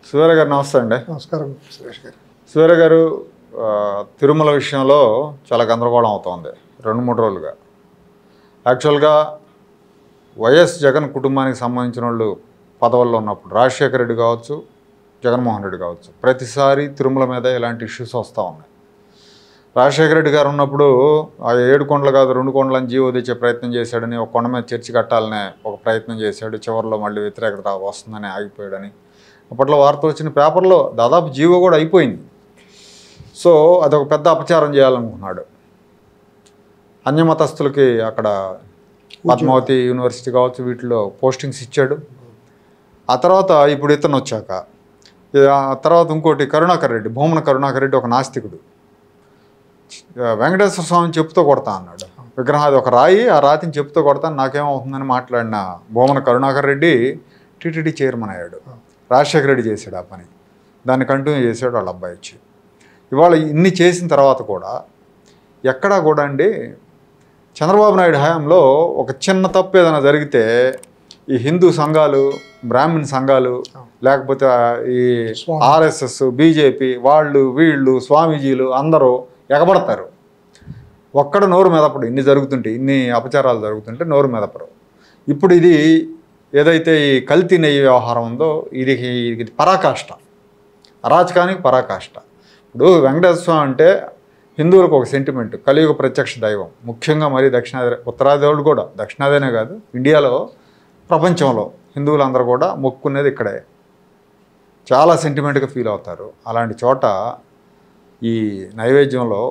సూర్య గారు నమస్తే అండి. నమస్కారం సురేష్ గారు. సూర్య గారు తిరుమల విషయంలో చాలా గందరగోళం అవుతోంది 2-3 రోజులుగా. యాక్చువల్గా వైఎస్ జగన్ కుటుంబానికి సంబంధించిన వాళ్ళు పదవుల్లో ఉన్నప్పుడు రాజశేఖర రెడ్డి కావచ్చు, జగన్మోహన్ రెడ్డి కావచ్చు, ప్రతిసారి తిరుమల మీద ఇలాంటి ఇష్యూస్ వస్తూ ఉన్నాయి. రాజశేఖర రెడ్డి గారు ఉన్నప్పుడు ఆ 7 కొండలు కాదు 2 కొండలని జీవో తెచ్చే ప్రయత్నం చేశాడని, ఒక కొండ మీద చర్చి కట్టాలనే ఒక ప్రయత్నం చేశాడు. చివరిలో మళ్ళీ వ్యతిరేకత వస్తుందని ఆగిపోయాడని అప్పట్లో వార్త వచ్చిన పేపర్లో దాదాపు జీవో కూడా అయిపోయింది. సో అదొక పెద్ద అపచారం చేయాలనుకున్నాడు. అన్యమతస్థులకి అక్కడ పద్మావతి యూనివర్సిటీ కావచ్చు వీటిలో పోస్టింగ్స్ ఇచ్చాడు. ఆ తర్వాత ఇప్పుడు ఇతను వచ్చాక ఆ తర్వాత ఇంకోటి కరుణాకర్ రెడ్డి, భూమన కరుణాకర్ రెడ్డి ఒక నాస్తికుడు, వెంకటేశ్వర స్వామిని చెప్పుతో కొడతా అన్నాడు. విగ్రహం అది ఒక రాయి, ఆ రాతిని చెప్పుతో కొడతాను నాకేమవుతుందని మాట్లాడిన భూమన కరుణాకర్ రెడ్డి టీటీడీ చైర్మన్ అయ్యాడు. రాజశేఖర రెడ్డి చేశాడు ఆ పని, దాన్ని కంటిన్యూ చేశాడు వాళ్ళ అబ్బాయి వచ్చి. ఇవాళ ఇన్ని చేసిన తర్వాత కూడా ఎక్కడా కూడా అండి చంద్రబాబు నాయుడు హయాంలో ఒక చిన్న తప్పు ఏదైనా జరిగితే ఈ హిందూ సంఘాలు, బ్రాహ్మణ సంఘాలు, లేకపోతే ఈ ఆర్ఎస్ఎస్, బీజేపీ వాళ్ళు వీళ్ళు స్వామీజీలు అందరూ ఎగబడతారు. ఒక్కడ నోరు మెదపడు. ఇన్ని జరుగుతుంటే, ఇన్ని అపచారాలు జరుగుతుంటే నోరు మెదపరు. ఇప్పుడు ఇది ఏదైతే ఈ కల్తీ నెయ్యి వ్యవహారం ఉందో ఇది పరాకాష్ట, అరాచకానికి పరాకాష్ట. ఇప్పుడు వెంకటేశ్వర స్వామి అంటే హిందువులకు ఒక సెంటిమెంట్, కలియుగ ప్రత్యక్ష దైవం. ముఖ్యంగా మరి దక్షిణాది, ఉత్తరాది వాళ్ళు కూడా, దక్షిణాదినే కాదు ఇండియాలో ప్రపంచంలో హిందువులందరూ కూడా మొక్కుకునేది ఇక్కడే, చాలా సెంటిమెంట్గా ఫీల్ అవుతారు. అలాంటి చోట ఈ నైవేద్యంలో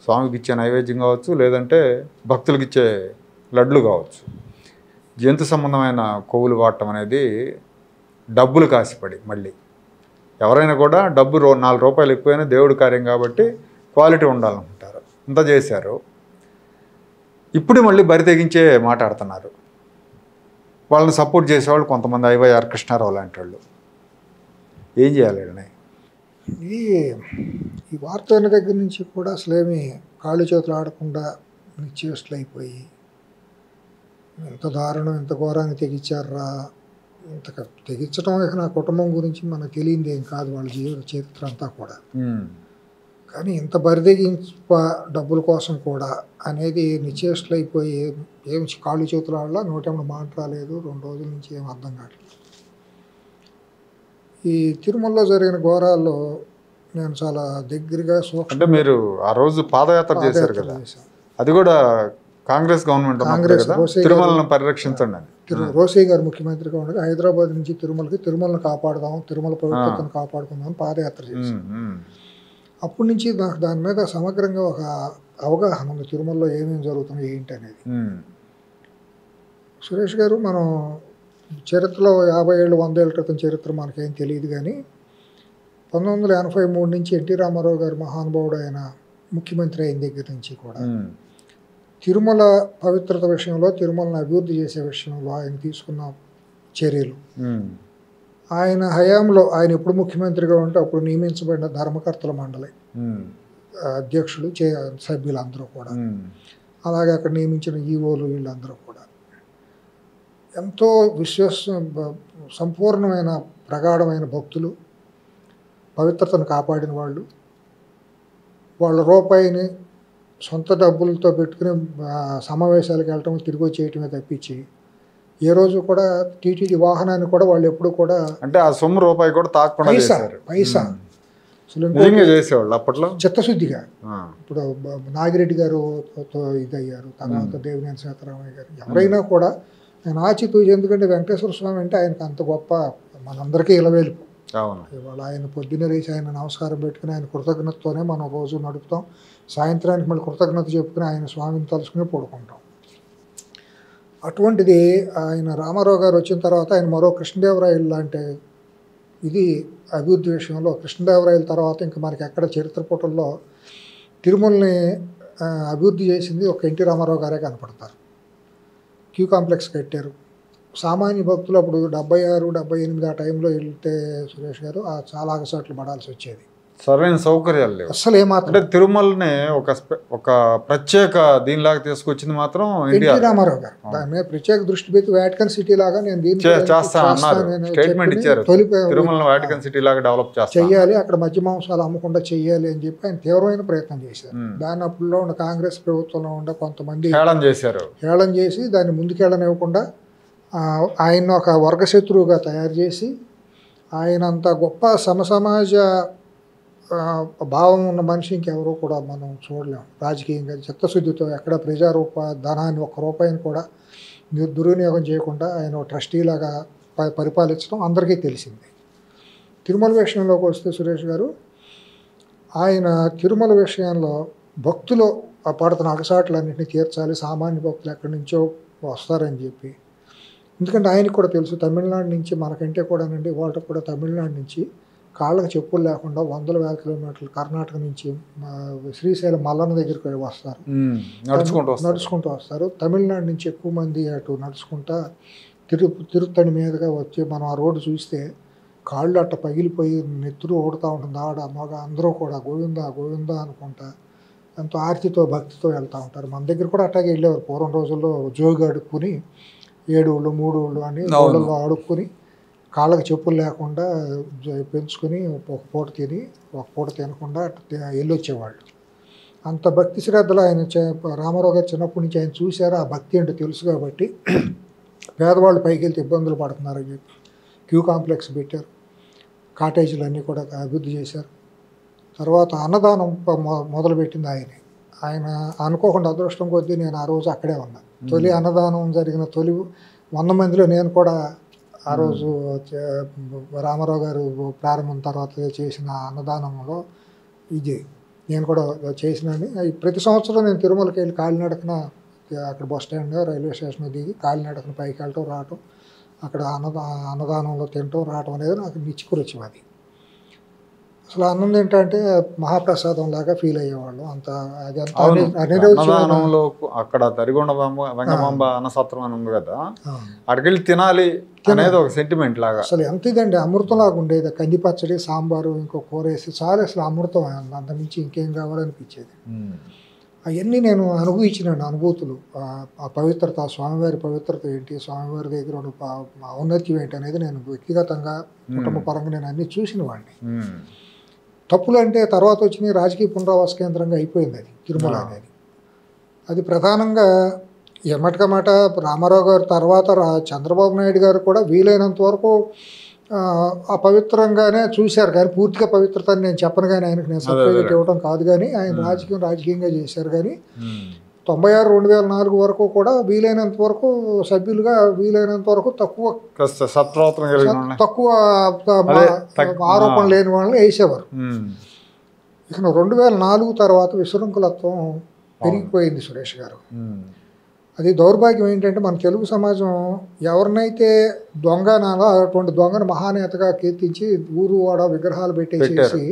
స్వామికి ఇచ్చే నైవేద్యం కావచ్చు, లేదంటే భక్తులకు ఇచ్చే లడ్లు కావచ్చు, జంతు సంబంధమైన కొవ్వులు వాడటం అనేది డబ్బులు కాసిపడి, మళ్ళీ ఎవరైనా కూడా డబ్బు 4 రూపాయలు ఎక్కువైనా దేవుడి కార్యం కాబట్టి క్వాలిటీ ఉండాలనుకుంటారు. ఇంత చేశారు. ఇప్పుడు మళ్ళీ బరి తెగించే మాట్లాడుతున్నారు. వాళ్ళని సపోర్ట్ చేసేవాళ్ళు కొంతమంది, ఐవైఆర్ కృష్ణారావు లాంటి వాళ్ళు. ఏం చేయాలి వీళ్ళని? ఈ వార్త అయిన దగ్గర నుంచి కూడా అసలేమి కాళ్ళు చేతులు ఆడకుండా నిశ్చేష్లు అయిపోయి, ఎంత దారుణం, ఎంత ఘోరాన్ని తెగించారా. ఇంత తెగించడం ఇక నా కుటుంబం గురించి మనకు తెలియంది ఏం కాదు, వాళ్ళ జీవిత చరిత్ర అంతా కూడా. కానీ ఇంత బరిదెగించ డబ్బుల కోసం కూడా అనేది నిశ్చేష్లు అయిపోయి, ఏమి కాళ్ళు చేతులు ఆడలా, నోటేమో మాట రాలేదు, 2 రోజుల నుంచి ఏం అర్థం కావట్లేదు. ఈ తిరుమలలో జరిగిన ఘోరాల్లో నేను చాలా దగ్గరగా అంటే మీరు ఆ రోజు పాదయాత్ర చేశారు కదా, అది కూడా కాంగ్రెస్ గవర్నమెంట్ తిరుమలను పరిరక్షించండి అని. రోసయ్య గారు ముఖ్యమంత్రిగా ఉండగా హైదరాబాద్ నుంచి తిరుమలను కాపాడుదాం, తిరుమల పవిత్రతను కాపాడుకుందాం పాదయాత్ర చేశాం. అప్పటి నుంచి నాకు దాని మీద సమగ్రంగా ఒక అవగాహన ఉంది, తిరుమలలో ఏమేమి జరుగుతున్నాయి ఏంటి అనేది. సురేష్ గారు, మనం చరిత్రలో 50 ఏళ్ళు 100 ఏళ్ళ క్రితం చరిత్ర మనకేం తెలియదు, కానీ 1983 నుంచి ఎన్టీ రామారావు గారు మహానుభావుడు ఆయన ముఖ్యమంత్రి అయిన దగ్గర నుంచి కూడా తిరుమల పవిత్రత విషయంలో, తిరుమలను అభివృద్ధి చేసే విషయంలో ఆయన తీసుకున్న చర్యలు, ఆయన హయాంలో ఆయన ఎప్పుడు ముఖ్యమంత్రిగా ఉంటే అప్పుడు నియమించబడిన ధర్మకర్తల మండలి అధ్యక్షులు, సభ్యులందరూ కూడా, అలాగే అక్కడ నియమించిన ఈవోలు వీళ్ళందరూ కూడా ఎంతో సంపూర్ణమైన ప్రగాఢమైన భక్తులు, పవిత్రతను కాపాడిన వాళ్ళు. వాళ్ళ రూపాయిని సొంత డబ్బులతో పెట్టుకుని సమావేశాలకు వెళ్ళటం, తిరిగి వచ్చేయటమే తప్పించి ఏ రోజు కూడా టీటీడీ వాహనాన్ని కూడా వాళ్ళు ఎప్పుడు కూడా, అంటే ఆ సొమ్ము రూపాయి కూడా తాకుండా పైసా చేసేవాళ్ళు అప్పట్లో చిత్తశుద్ధిగా. ఇప్పుడు నాగిరెడ్డి గారు ఇదయ్యారు, తర్వాత దేవినేని సీతారామయ్య గారు, ఎవరైనా కూడా ఆయన ఆచితూచి. ఎందుకంటే వెంకటేశ్వర స్వామి అంటే ఆయనకు అంత గొప్ప, మనందరికీ ఇలవేలుపు. ఇవాళ ఆయన పొద్దున్నే లేచి ఆయన నమస్కారం పెట్టుకుని ఆయన కృతజ్ఞతతోనే మనం రోజు నడుపుతాం. సాయంత్రానికి మళ్ళీ కృతజ్ఞత చెప్పుకుని ఆయన స్వామిని తలుచుకుని పడుకుంటాం. అటువంటిది ఆయన రామారావు గారు వచ్చిన తర్వాత ఆయన మరో కృష్ణదేవరాయలు లాంటి ఇది అభివృద్ధి విషయంలో, కృష్ణదేవరాయల తర్వాత ఇంకా మనకి ఎక్కడ చరిత్ర పుటల్లో తిరుమలని అభివృద్ధి చేసింది ఒక ఎన్టీ రామారావు గారే కనపడతారు. క్యూ కాంప్లెక్స్ కట్టారు. సామాన్య భక్తులు అప్పుడు 76, 78 ఆ టైంలో వెళ్తే సురేష్ గారు చాలా అగసాట్లు పడాల్సి వచ్చేది. సరైన సౌకర్యాలు లేవు అస్సలు ఏమాత్రం. అంటే తిరుమలని ఒక ప్రత్యేక దీనిలాగా తీసుకొచ్చింది మాత్రం ఇండియా. ఎన్టీ రామారావు గారు దాని మీద ప్రత్యేక దృష్టి పెట్టి వాటికన్ సిటీ లాగా నేను దీన్ని స్టేట్మెంట్ ఇచ్చారు, తిరుమలని వాటికన్ సిటీ లాగా డెవలప్ చెయ్యాలి, అక్కడ మధ్య మాంసాలు అమ్మకుండా చెయ్యాలి అని చెప్పి ఆయన తీవ్రమైన ప్రయత్నం చేశారు. దాని అప్పుడులో ఉన్న కాంగ్రెస్ ప్రభుత్వంలో ఉండే కొంతమంది హేళన చేసి దాన్ని ముందుకెళ్ళనివ్వకుండా ఆయన ఒక వర్గశత్రువుగా తయారు చేసి, ఆయన అంత గొప్ప సమసమాజ భావం ఉన్న మనిషి ఇంకెవరో కూడా మనం చూడలేము. రాజకీయంగా చిత్తశుద్ధితో ఎక్కడ ధనాన్ని ₹1 కూడా దుర్వినియోగం చేయకుండా ఆయన ట్రస్టీలాగా పరిపాలించడం అందరికీ తెలిసింది. తిరుమల విషయంలోకి వస్తే సురేష్ గారు, ఆయన తిరుమల విషయంలో భక్తులు పడుతున్న అగసాట్లన్నింటినీ తీర్చాలి, సామాన్య భక్తులు ఎక్కడి నుంచో వస్తారని చెప్పి. ఎందుకంటే ఆయనకు కూడా తెలుసు తమిళనాడు నుంచి మనకంటే కూడానండి వాళ్ళకి కూడా తమిళనాడు నుంచి కాళ్ళకు చెప్పులు లేకుండా 100,000 కిలోమీటర్లు కర్ణాటక నుంచి శ్రీశైలం మల్లన్న దగ్గరికి వస్తారు, నడుచుకుంటూ వస్తారు. తమిళనాడు నుంచి ఎక్కువ మంది అటు నడుచుకుంటా తిరుత్తణి మీదుగా వచ్చి మనం ఆ రోడ్డు చూస్తే కాళ్ళు అట్ట పగిలిపోయి నెత్తురు ఓడుతూ ఉంటుంది. ఆడ మగ అందరూ కూడా గోవిందా గోవిందా అనుకుంటా ఎంతో ఆర్తితో భక్తితో వెళ్తూ ఉంటారు. మన దగ్గర కూడా అట్టాగే వెళ్ళేవారు పూర్వం రోజుల్లో. జోగి అడుక్కుని 7 ఊళ్ళు 3 ఊళ్ళు అని ఊళ్ళల్లో అడుక్కుని కాళ్ళకి చెప్పులు లేకుండా పెంచుకొని ఒక పూట తిని ఒక పూట తినకుండా వెళ్ళొచ్చేవాళ్ళు. అంత భక్తి శ్రద్ధలు ఆయన రామారావు గారు చిన్నప్పటి నుంచి ఆయన చూశారు. ఆ భక్తి అంటే తెలుసు కాబట్టి పేదవాళ్ళు పైకి వెళ్తే ఇబ్బందులు పడుతున్నారని చెప్పి క్యూ కాంప్లెక్స్ పెట్టారు, కాటేజీలు అన్నీ కూడా అభివృద్ధి చేశారు. తర్వాత అన్నదానం మొదలుపెట్టింది ఆయనే. ఆయన అనుకోకుండా అదృష్టం కొద్దీ నేను ఆ రోజు అక్కడే ఉన్నా. తొలి అన్నదానం జరిగిన తొలి 100 మందిలో నేను కూడా ఆ రోజు రామారావు గారు ప్రారంభం తర్వాత చేసిన అన్నదానంలో ఇది నేను కూడా చేసినాను. ప్రతి సంవత్సరం నేను తిరుమలకి వెళ్ళి కాలినడకన అక్కడ బస్ స్టాండ్ రైల్వే స్టేషన్ దిగి కాలినడకన పైకి వెళ్ళటం రావటం, అక్కడ అన్నదానంలో తినటం రావటం అనేది నాకు నిచ్చికూరొచ్చి. అది అసలు అన్నం ఏంటంటే మహాప్రసాదం లాగా ఫీల్ అయ్యేవాళ్ళు. అంత అది అన్నదానంలో అక్కడ తరిగొండ వెంగమాంబ అన్నసత్రం అని ఉంది కదా, అక్కడికి తినాలి అనేది ఒక సెంటిమెంట్ లాగా. అసలు ఎంత ఇదండి, అమృతం లాగా ఉండేది. కంది పచ్చడి, సాంబారు, ఇంకో కూర వేసి చాలా అసలు అమృతం. అంత మించి ఇంకేం కావాలనిపించేది. అవన్నీ నేను అనుభవించినాను అనుభూతులు. ఆ పవిత్రత, స్వామివారి పవిత్రత ఏంటి, స్వామివారి దగ్గర ఔన్నత్యం ఏంటి అనేది నేను వ్యక్తిగతంగా కుటుంబ పరంగా నేను అన్నీ చూసిన వాడిని. తప్పులు అంటే తర్వాత వచ్చిన రాజకీయ పునరావాస కేంద్రంగా అయిపోయింది అది తిరుమల అనేది. అది ప్రధానంగా ఎమ్మటికమాట రామారావు గారు తర్వాత చంద్రబాబు నాయుడు గారు కూడా వీలైనంత వరకు అపవిత్రంగానే చూశారు, కానీ పూర్తిగా పవిత్రత అని నేను చెప్పను. కానీ ఆయనకు నేను సర్టిఫికేట్ ఇవ్వడం కాదు, కానీ ఆయన రాజకీయంగా చేశారు. కానీ 96-2004 వరకు కూడా వీలైనంత వరకు సభ్యులుగా వీలైనంత వరకు తక్కువ ఆరోపణ లేని వాళ్ళని వేసేవారు. ఇక 2004 తర్వాత విశృంఖలత్వం పెరిగిపోయింది సురేష్ గారు. అది దౌర్భాగ్యం ఏంటంటే మన తెలుగు సమాజం ఎవరినైతే దొంగనాలో అటువంటి దొంగను మహానేతగా కీర్తించి ఊరు వాడ విగ్రహాలు పెట్టేసేసి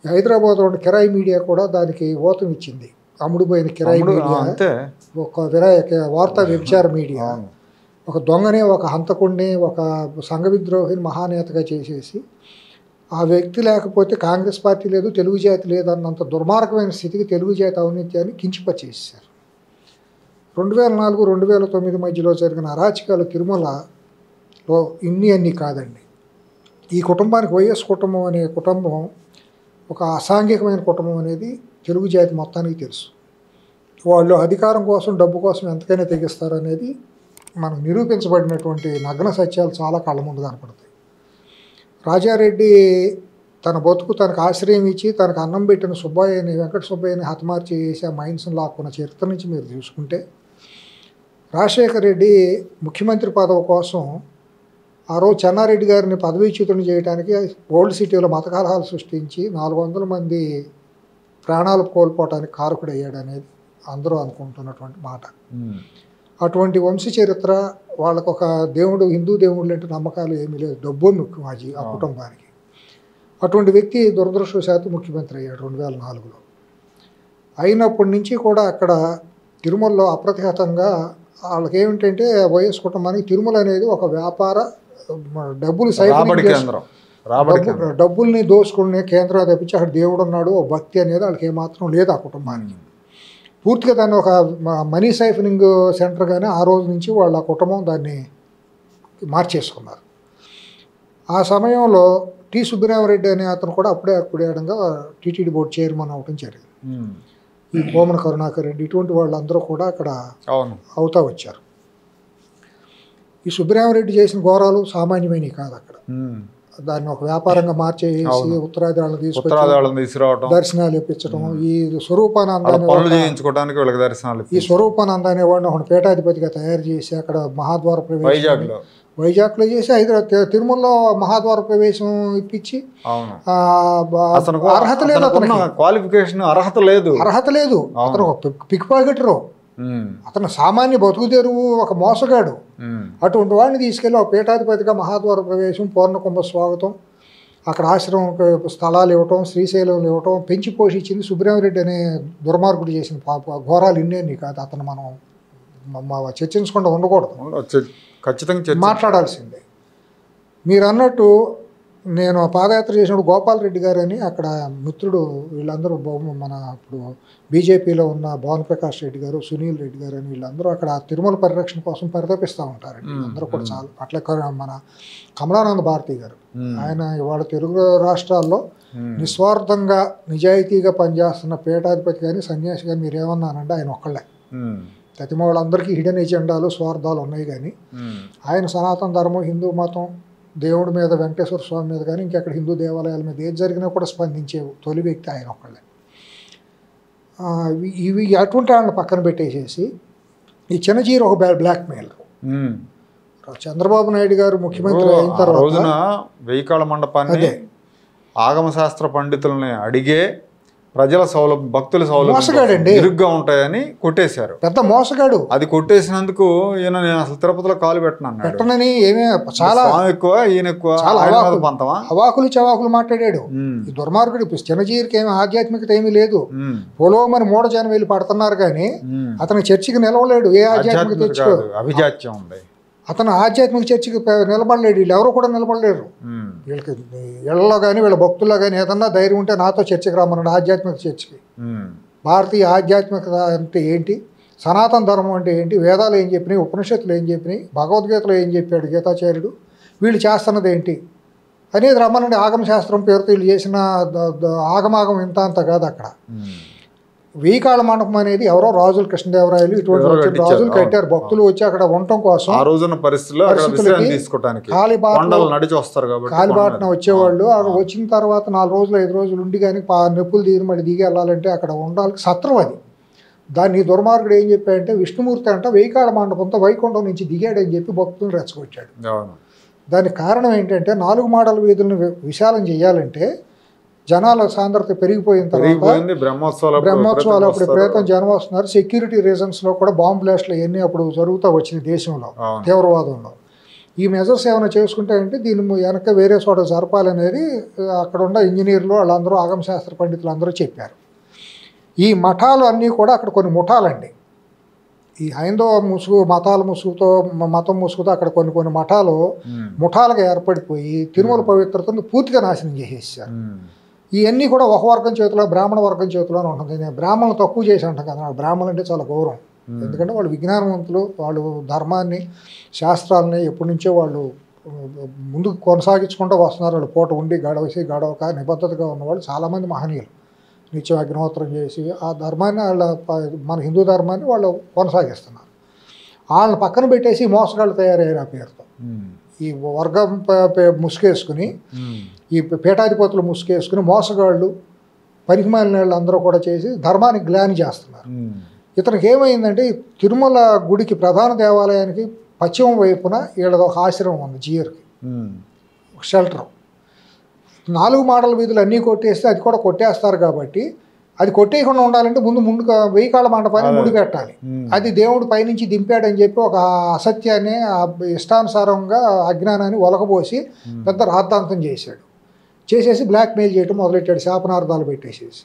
హైదరాబాద్ ఉన్న కిరాయి మీడియా కూడా దానికి ఓతం ఇచ్చింది. అమ్ముడుపోయిన కిరాయి మీడియా, ఒక వార్తా వ్యభిచార మీడియా ఒక దొంగని, ఒక హంతకుడిని, ఒక సంఘ విద్రోహిని మహానేతగా చేసేసి ఆ వ్యక్తి లేకపోతే కాంగ్రెస్ పార్టీ లేదు, తెలుగు జాతి లేదు అన్నంత దుర్మార్గమైన స్థితికి తెలుగు జాతి ఔన్నత్యాన్ని కించిపరిచేసారు. 2004-2009 మధ్యలో జరిగిన అరాచకాలు తిరుమలలో అన్నీ కాదండి. ఈ కుటుంబానికి వైఎస్ కుటుంబం అనే కుటుంబం ఒక అసాంఘికమైన కుటుంబం అనేది తెలుగు జాతి మొత్తానికి తెలుసు. వాళ్ళు అధికారం కోసం, డబ్బు కోసం ఎంతకైనా తెగిస్తారు అనేది మనకు నిరూపించబడినటువంటి నగ్న సత్యాలు చాలా కళ్ళ ముందు కనపడతాయి. రాజారెడ్డి తన బతుకు తనకు ఆశ్రయం ఇచ్చి తనకు అన్నం పెట్టిన సుబ్బయ్యని, వెంకట సుబ్బయ్యని హతమార్చి చేసి ఆ మైన్స్ని లాక్కున్న చరిత్ర నుంచి మీరు చూసుకుంటే, రాజశేఖర రెడ్డి ముఖ్యమంత్రి పదవి కోసం ఆ రోజు చెన్నారెడ్డి గారిని పదవీచ్యుతుని చేయడానికి ఓల్డ్ సిటీలో మత కలహాలు సృష్టించి 400 మంది ప్రాణాలు కోల్పోవటానికి కారకుడయ్యాడు అనేది అందరూ అనుకుంటున్నటువంటి మాట. అటువంటి వంశ చరిత్ర, వాళ్ళకు ఒక దేవుడు, హిందూ దేవుళ్ళు అంటే నమ్మకాలు ఏమీ లేదు, డబ్బు ముఖ్యం ఆ కుటుంబానికి. అటువంటి వ్యక్తి దురదృష్టవశాత్తు ముఖ్యమంత్రి అయ్యాడు 2004లో. అయినప్పటి నుంచి కూడా అక్కడ తిరుమలలో అప్రతిహతంగా వాళ్ళకి ఏమిటంటే వైఎస్ కుటుంబానికి తిరుమల అనేది ఒక వ్యాపార డబ్బులు రాబడికి డబ్బుల్ని దోసుకునే కేంద్రం తప్పించి అక్కడ దేవుడు ఉన్నాడు, ఓ భక్తి అనేది వాళ్ళకి ఏమాత్రం లేదు ఆ కుటుంబానికి. పూర్తిగా దాన్ని ఒక మనీ సైఫనింగ్ సెంటర్గానే ఆ రోజు నుంచి వాళ్ళ కుటుంబం దాన్ని మార్చేసుకున్నారు. ఆ సమయంలో టి సుబ్బరామరెడ్డి అనే అతను కూడా అప్పుడే అప్పుడేడంగా టీటీడీ బోర్డు చైర్మన్ అవడం జరిగింది. ఈ భూమన కరుణాకర్ రెడ్డి ఇటువంటి వాళ్ళందరూ కూడా అక్కడ అవుతా వచ్చారు. ఈ సుబ్బరామరెడ్డి చేసిన ఘోరాలు సామాన్యమైనవి కాదు. అక్కడ దాన్ని ఒక వ్యాపారంగా మార్చేసి ఉత్తరాది తీసుకురావడం, దర్శనాలు ఇప్పించడం, ఈ స్వరూపానంద అనేవాడిని ఒక పీఠాధిపతిగా తయారు చేసి అక్కడ మహాద్వార ప్రవేశం వైజాగ్లో చేసి తిరుమలలో మహాద్వార ప్రవేశం ఇప్పించి అర్హత లేదు, అతను క్వాలిఫికేషన్ అర్హత లేదు. అతను ఒక పిక్ పాకెటరు, అతను సామాన్య బతుకు తెరువు, ఒక మోసగాడు. అటువంటి వాడిని తీసుకెళ్ళి ఒక పీఠాధిపతిగా మహాద్వార ప్రవేశం, పూర్ణకుంభ స్వాగతం, అక్కడ ఆశ్రమం స్థలాలు ఇవ్వటం, శ్రీశైలం ఇవ్వటం, పెంచి పోషించింది సుబ్బరామరెడ్డి అనే దుర్మార్గుడు చేసిన ఘోరాలు ఇన్నేని కాదు. అతను మనం చర్చించకుండా ఉండకూడదు, ఖచ్చితంగా మాట్లాడాల్సిందే. మీరు అన్నట్టు నేను పాదయాత్ర చేసినప్పుడు గోపాలరెడ్డి గారు అని అక్కడ మిత్రుడు, వీళ్ళందరూ మన ఇప్పుడు బీజేపీలో ఉన్న భానుప్రకాష్ రెడ్డి గారు, సునీల్ రెడ్డి గారు అని వీళ్ళందరూ అక్కడ తిరుమల పరిరక్షణ కోసం పరితపిస్తూ ఉంటారండి. అందరూ కూడా చాలా అట్లా మన కమలానంద భారతి గారు, ఆయన ఇవాళ తెలుగు రాష్ట్రాల్లో నిస్వార్థంగా నిజాయితీగా పనిచేస్తున్న పీఠాధిపతి కానీ సన్యాసి కానీ మీరు ఏమన్నానంటే ఆయన ఒక్కళ్ళే. ప్రతి వాళ్ళందరికీ హిడెన్ ఎజెండాలు, స్వార్థాలు ఉన్నాయి. కానీ ఆయన సనాతన ధర్మం, హిందూ మతం, దేవుడి మీద, వెంకటేశ్వర స్వామి మీద కానీ ఇంకెక్కడ హిందూ దేవాలయాల మీద ఏది జరిగినా కూడా స్పందించే తొలి వ్యక్తి ఆయన ఒక్కళ్ళే. ఇవి అటువంటి వాళ్ళని పక్కన పెట్టేసేసి ఈ చిన్నజీరు ఒక బ్లాక్మెయిల్. చంద్రబాబు నాయుడు గారు ముఖ్యమంత్రి అయిన తర్వాత వెయ్యికాళ్ళ మండపాన్ని ఆగమశాస్త్ర పండితులని అడిగే ప్రజల సౌలభ్యం, భక్తుల సౌలభ్యం ఇరుగ్గా ఉంటాయని కొట్టేశారు. పెద్ద మోసగాడు. అది కొట్టేసినందుకు ఈయన నేను అసలు తిరుపతిలో కాలు పెట్టనని ఏమే చాలా ఎక్కువ, ఈయన ఎక్కువ, అవాకులు చవాకులు మాట్లాడాడు ఈ దుర్మార్గుడు. చిన్నజీరికి ఏమి ఆధ్యాత్మికత ఏమీ లేదు. పొలోమని మూఢజనం వెళ్ళి పడుతున్నారు కానీ అతను చర్చికి నిలవలేడు. ఏ ఆధ్యాత్మికత తెచ్చుకోదు, అభిజాత్యం ఉంది. అతను ఆధ్యాత్మిక చర్చికి నిలబడలేడు. వీళ్ళు ఎవరు కూడా నిలబడలేరు. వీళ్ళకి ఇళ్లలో కానీ వీళ్ళ భక్తుల్లో కానీ ఏదన్నా ధైర్యం ఉంటే నాతో చర్చికి రమ్మన్నాడు, ఆధ్యాత్మిక చర్చికి. భారతీయ ఆధ్యాత్మికత అంటే ఏంటి, సనాతన ధర్మం అంటే ఏంటి, వేదాలు ఏం చెప్పినాయి, ఉపనిషత్తులు ఏం చెప్పినాయి, భగవద్గీతలో ఏం చెప్పాడు గీతాచార్యుడు, వీళ్ళు చేస్తున్నది ఏంటి అనేది రమ్మనండి. ఆగమశాస్త్రం పేరుతో వీళ్ళు చేసిన ఆగమాగం ఇంత అంత కాదు. అక్కడ వెయ్యికాళ్ళ మండపం అనేది ఎవరో రాజులు, కృష్ణదేవరాయలు ఇటువంటి రాజులు కట్టారు. భక్తులు వచ్చి అక్కడ ఉండటం కోసం కాలిబాటన వచ్చేవాళ్ళు. అక్కడ వచ్చిన తర్వాత 4 రోజులు 5 రోజులు ఉండి కానీ నొప్పులు తీరి మళ్ళీ దిగి వెళ్ళాలంటే అక్కడ ఉండాలి. సత్రం అది. దాన్ని దుర్మార్గుడు ఏం చెప్పాడంటే విష్ణుమూర్తి అంట వెయ్యికాళ్ళ మండపంతో వైకుంఠం నుంచి దిగాడని చెప్పి భక్తులను రెచ్చగొచ్చాడు. దానికి కారణం ఏంటంటే 4 మాడల వీధులను విశాలం చేయాలంటే జనాల సాంద్రత పెరిగిపోయిన తర్వాత బ్రహ్మోత్సవాలు అప్పుడు ప్రేతం జనం వస్తున్నారు. సెక్యూరిటీ రీజన్స్లో కూడా బాంబ్ బ్లాస్ట్లు ఇవన్నీ అప్పుడు జరుగుతూ వచ్చినాయి దేశంలో తీవ్రవాదంలో. ఈ మెజర్స్ ఏమైనా చేసుకుంటాయంటే దీని వెనక వేరే చోట జరపాలనేది అక్కడ ఉన్న ఇంజనీర్లు వాళ్ళందరూ, ఆగమశాస్త్ర పండితులు అందరూ చెప్పారు. ఈ మఠాలు అన్నీ కూడా అక్కడ కొన్ని ముఠాలండి. ఈ హైందవ ముసుగు, మతాల ముసుగుతో, మతం ముసుగుతో అక్కడ కొన్ని మఠాలు ముఠాలుగా ఏర్పడిపోయి తిరుమల పవిత్రతను పూర్తిగా నాశనం చేసేసారు. ఇవన్నీ కూడా ఒక వర్గం చేతిలో, బ్రాహ్మణ వర్గం చేతిలోనే ఉంటుంది. నేను బ్రాహ్మణులు తక్కువ చేసి అంటాను కదా, బ్రాహ్మణులు అంటే చాలా గౌరవం. ఎందుకంటే వాళ్ళు విజ్ఞానవంతులు, వాళ్ళు ధర్మాన్ని, శాస్త్రాలని ఎప్పటి నుంచో వాళ్ళు ముందుకు కొనసాగించుకుంటూ వస్తున్నారు. వాళ్ళు పూట ఉండి గడవక నిబద్ధతగా ఉన్నవాళ్ళు చాలామంది మహనీయులు. నిత్యం అగ్నిహోత్రం చేసి ఆ ధర్మాన్ని మన హిందూ ధర్మాన్ని వాళ్ళు కొనసాగిస్తున్నారు. వాళ్ళని పక్కన పెట్టేసి మోసగాళ్ళు తయారయ్యారు ఆ పేరుతో. ఈ వర్గం ముసుగేసుకుని, ఈ పీఠాధిపతులు ముసుగేసుకుని మోసగాళ్ళు, పనికిమాలిన వాళ్ళు అందరూ కూడా చేసి ధర్మానికి గ్లాని చేస్తున్నారు. ఇతనికి ఏమైందంటే తిరుమల గుడికి ప్రధాన దేవాలయానికి పశ్చిమ వైపున వీళ్ళది ఒక ఆశ్రమం ఉంది, జియర్కి షెల్టర్. 4 మాడల వీధులు అన్నీ కొట్టేస్తే అది కూడా కొట్టేస్తారు. కాబట్టి అది కొట్టేయకుండా ఉండాలంటే ముందుగా వెయ్యికాళ్ళ మండపాన్ని ముడి పెట్టాలి. అది దేవుడు పైనుంచి దింపాడని చెప్పి ఒక అసత్యాన్ని, ఇష్టానుసారంగా అజ్ఞానాన్ని ఒలకబోసి పెద్ద రాద్ధాంతం చేసేసి బ్లాక్మెయిల్ చేయడం మొదలెట్టాడు, శాపనార్థాలు పెట్టేసేసి.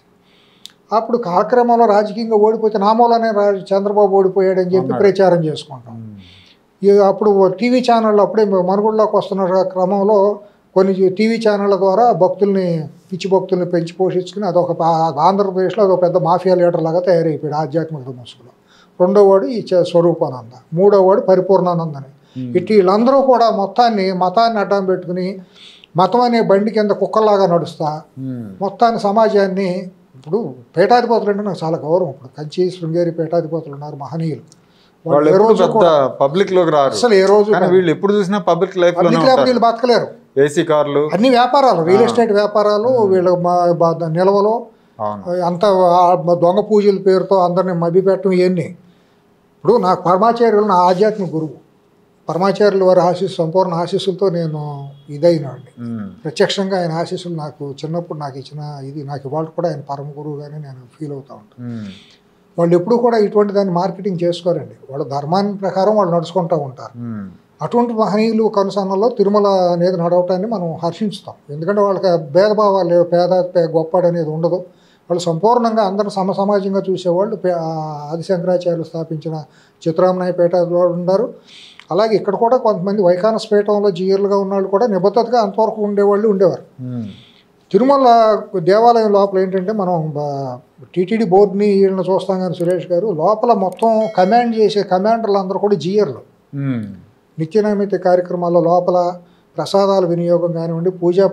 అప్పుడు కాలక్రమంలో రాజకీయంగా ఓడిపోతే నా మూలనే చంద్రబాబు ఓడిపోయాడని చెప్పి ప్రచారం చేసుకుంటాం. అప్పుడు టీవీ ఛానళ్ళు అప్పుడే మనుగడలోకి వస్తున్న క్రమంలో కొన్ని టీవీ ఛానళ్ళ ద్వారా భక్తుల్ని పిచ్చి భక్తుల్ని పెంచి పోషించుకుని అదొక ఆంధ్రప్రదేశ్లో అదొక పెద్ద మాఫియా లీడర్ లాగా తయారైపోయాడు ఆధ్యాత్మిక ముసుగులో. రెండో వాడు ఈ స్వరూపానంద, మూడో వాడు పరిపూర్ణానందని. ఇటు వీళ్ళందరూ కూడా మతాన్ని అడ్డం పెట్టుకుని మతం అనే బండి కింద కుక్కల్లాగా నడుస్తా మొత్తాన్ని సమాజాన్ని. ఇప్పుడు పీఠాధిపతులు అంటే నాకు చాలా గౌరవం. ఇప్పుడు కంచి శృంగేరి పీఠాధిపతులు ఉన్నారు, మహనీయులు. పబ్లిక్ లోకి రారు అసలు ఏ రోజు వీళ్ళు ఎప్పుడు చూసినా పబ్లిక్ లైఫ్ వీళ్ళు బతకలేరు. ఏసీ కార్లు, అన్ని వ్యాపారాలు, రియల్ ఎస్టేట్ వ్యాపారాలు, వీళ్ళ నిల్వలు, అంత దొంగ పూజల పేరుతో అందరిని మభ్యపెట్టడం ఇవన్నీ. ఇప్పుడు నాకు పరమాచార్యులు నా ఆధ్యాత్మిక గురువు. పరమాచార్యుల వారి సంపూర్ణ ఆశీస్సులతో నేను ఇదైనాండి. ప్రత్యక్షంగా ఆయన ఆశీస్సులు నాకు చిన్నప్పుడు నాకు ఇచ్చిన ఇది నాకు ఇవాళ కూడా ఆయన పరమ గురువుగానే నేను ఫీల్ అవుతూ ఉంటాను. వాళ్ళు ఎప్పుడు కూడా ఇటువంటి దాన్ని మార్కెటింగ్ చేసుకోరండి. వాళ్ళ ధర్మాన్ని ప్రకారం వాళ్ళు నడుచుకుంటూ ఉంటారు. అటువంటి మహనీయులు కనుసన్నలో తిరుమల అనేది నడవటాన్ని మనం హర్షించుతాం. ఎందుకంటే వాళ్ళకి భేదభావాలు లేవు, పేద గొప్పడు అనేది ఉండదు. వాళ్ళు సంపూర్ణంగా అందరూ సమాజంగా చూసేవాళ్ళు. ఆదిశంకరాచార్యులు స్థాపించిన చిత్రామణయ పీఠంలో ఉన్నారు. అలాగే ఇక్కడ కూడా కొంతమంది వైఖానస పీఠంలో జీయర్లుగా ఉన్నవాళ్ళు కూడా నిబద్ధతగా అంతవరకు ఉండేవారు. తిరుమల దేవాలయం లోపల ఏంటంటే మనం టీటీడీ బోర్డుని వీళ్ళని చూస్తాం కానీ సురేష్ గారు, లోపల మొత్తం కమాండ్ చేసే కమాండర్లు అందరూ కూడా జీయర్లు. నిత్యనైమిత్య కార్యక్రమాల్లో లోపల ప్రసాదాల వినియోగం కానివ్వండి, పూజా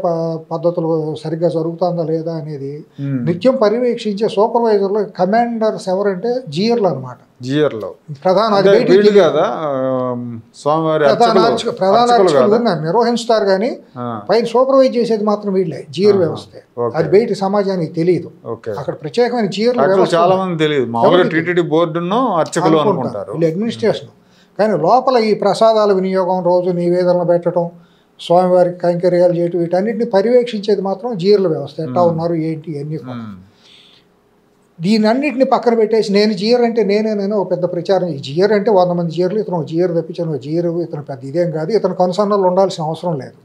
పద్ధతులు సరిగ్గా జరుగుతుందా లేదా అనేది నిత్యం పర్యవేక్షించే సూపర్వైజర్లు కమాండర్స్ ఎవరంటే జీయర్లు అనమాట. ప్రధాన అర్చకులు నిర్వహిస్తారు కానీ పైన సూపర్వైజ్ చేసేది మాత్రం వీళ్ళే, జీయర్ వ్యవస్థ. అది బయట సమాజానికి తెలియదు. అక్కడ ప్రత్యేకమైన జీయర్లు చాలా మంది తెలియదు, వీళ్ళు అడ్మినిస్ట్రేషన్. కానీ లోపల ఈ ప్రసాదాల వినియోగం, రోజు నివేదనలు పెట్టడం, స్వామివారికి కైంకర్యాలు చేయటం, వీటన్నిటిని పర్యవేక్షించేది మాత్రం జీయర్ల వ్యవస్థ. ఎట్లా ఉన్నారు ఏంటి అన్నీ. దీని అన్నింటిని పక్కన పెట్టేసి నేను జీయర్ అంటే నేనేనైనా ఒక పెద్ద ప్రచారం. ఈ జీయర్ అంటే 100 మంది జీయర్లు, ఇతను జీయర్ తప్పించాను, జీయర్ ఇతను పెద్ద ఇదేం కాదు, ఇతను కనుసన్నలు ఉండాల్సిన అవసరం లేదు.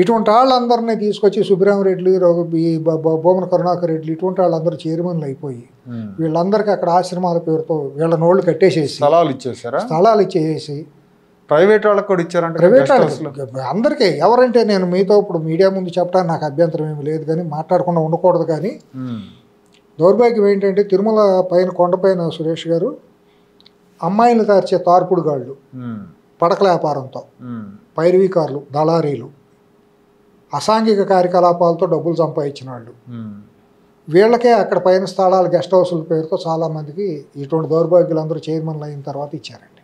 ఇటువంటి వాళ్ళందరినీ తీసుకొచ్చి సుబ్బరామరెడ్డి, ఈ బొమ్మన కరుణాకర్ రెడ్డి, ఇటువంటి వాళ్ళందరూ చైర్మన్లు అయిపోయి వీళ్ళందరికీ అక్కడ ఆశ్రమాల పేరుతో వీళ్ళ నోళ్ళు కట్టేసేసి స్థలాలు ఇచ్చేసి ప్రైవేట్ వాళ్ళకి కూడా ఇచ్చారంటే. ప్రైవేట్ వాళ్ళకి అందరికీ ఎవరంటే నేను మీతో ఇప్పుడు మీడియా ముందు చెప్పడానికి నాకు అభ్యంతరం ఏమి లేదు, కానీ మాట్లాడకుండా ఉండకూడదు. కానీ దౌర్భాగ్యం ఏంటంటే తిరుమల పైన కొండపైన సురేష్ గారు అమ్మాయిలు తార్చే తార్పుడు గాళ్ళు, పడకల వ్యాపారంతో పైరవీకారులు, దళారీలు, అసాంఘిక కార్యకలాపాలతో డబ్బులు సంపాదించిన వాళ్ళు, వీళ్ళకే అక్కడ పైన స్థలాలు గెస్ట్ హౌస్ల పేరుతో చాలామందికి ఇటువంటి దౌర్భాగ్యులందరూ చైర్మన్లు అయిన తర్వాత ఇచ్చారండి.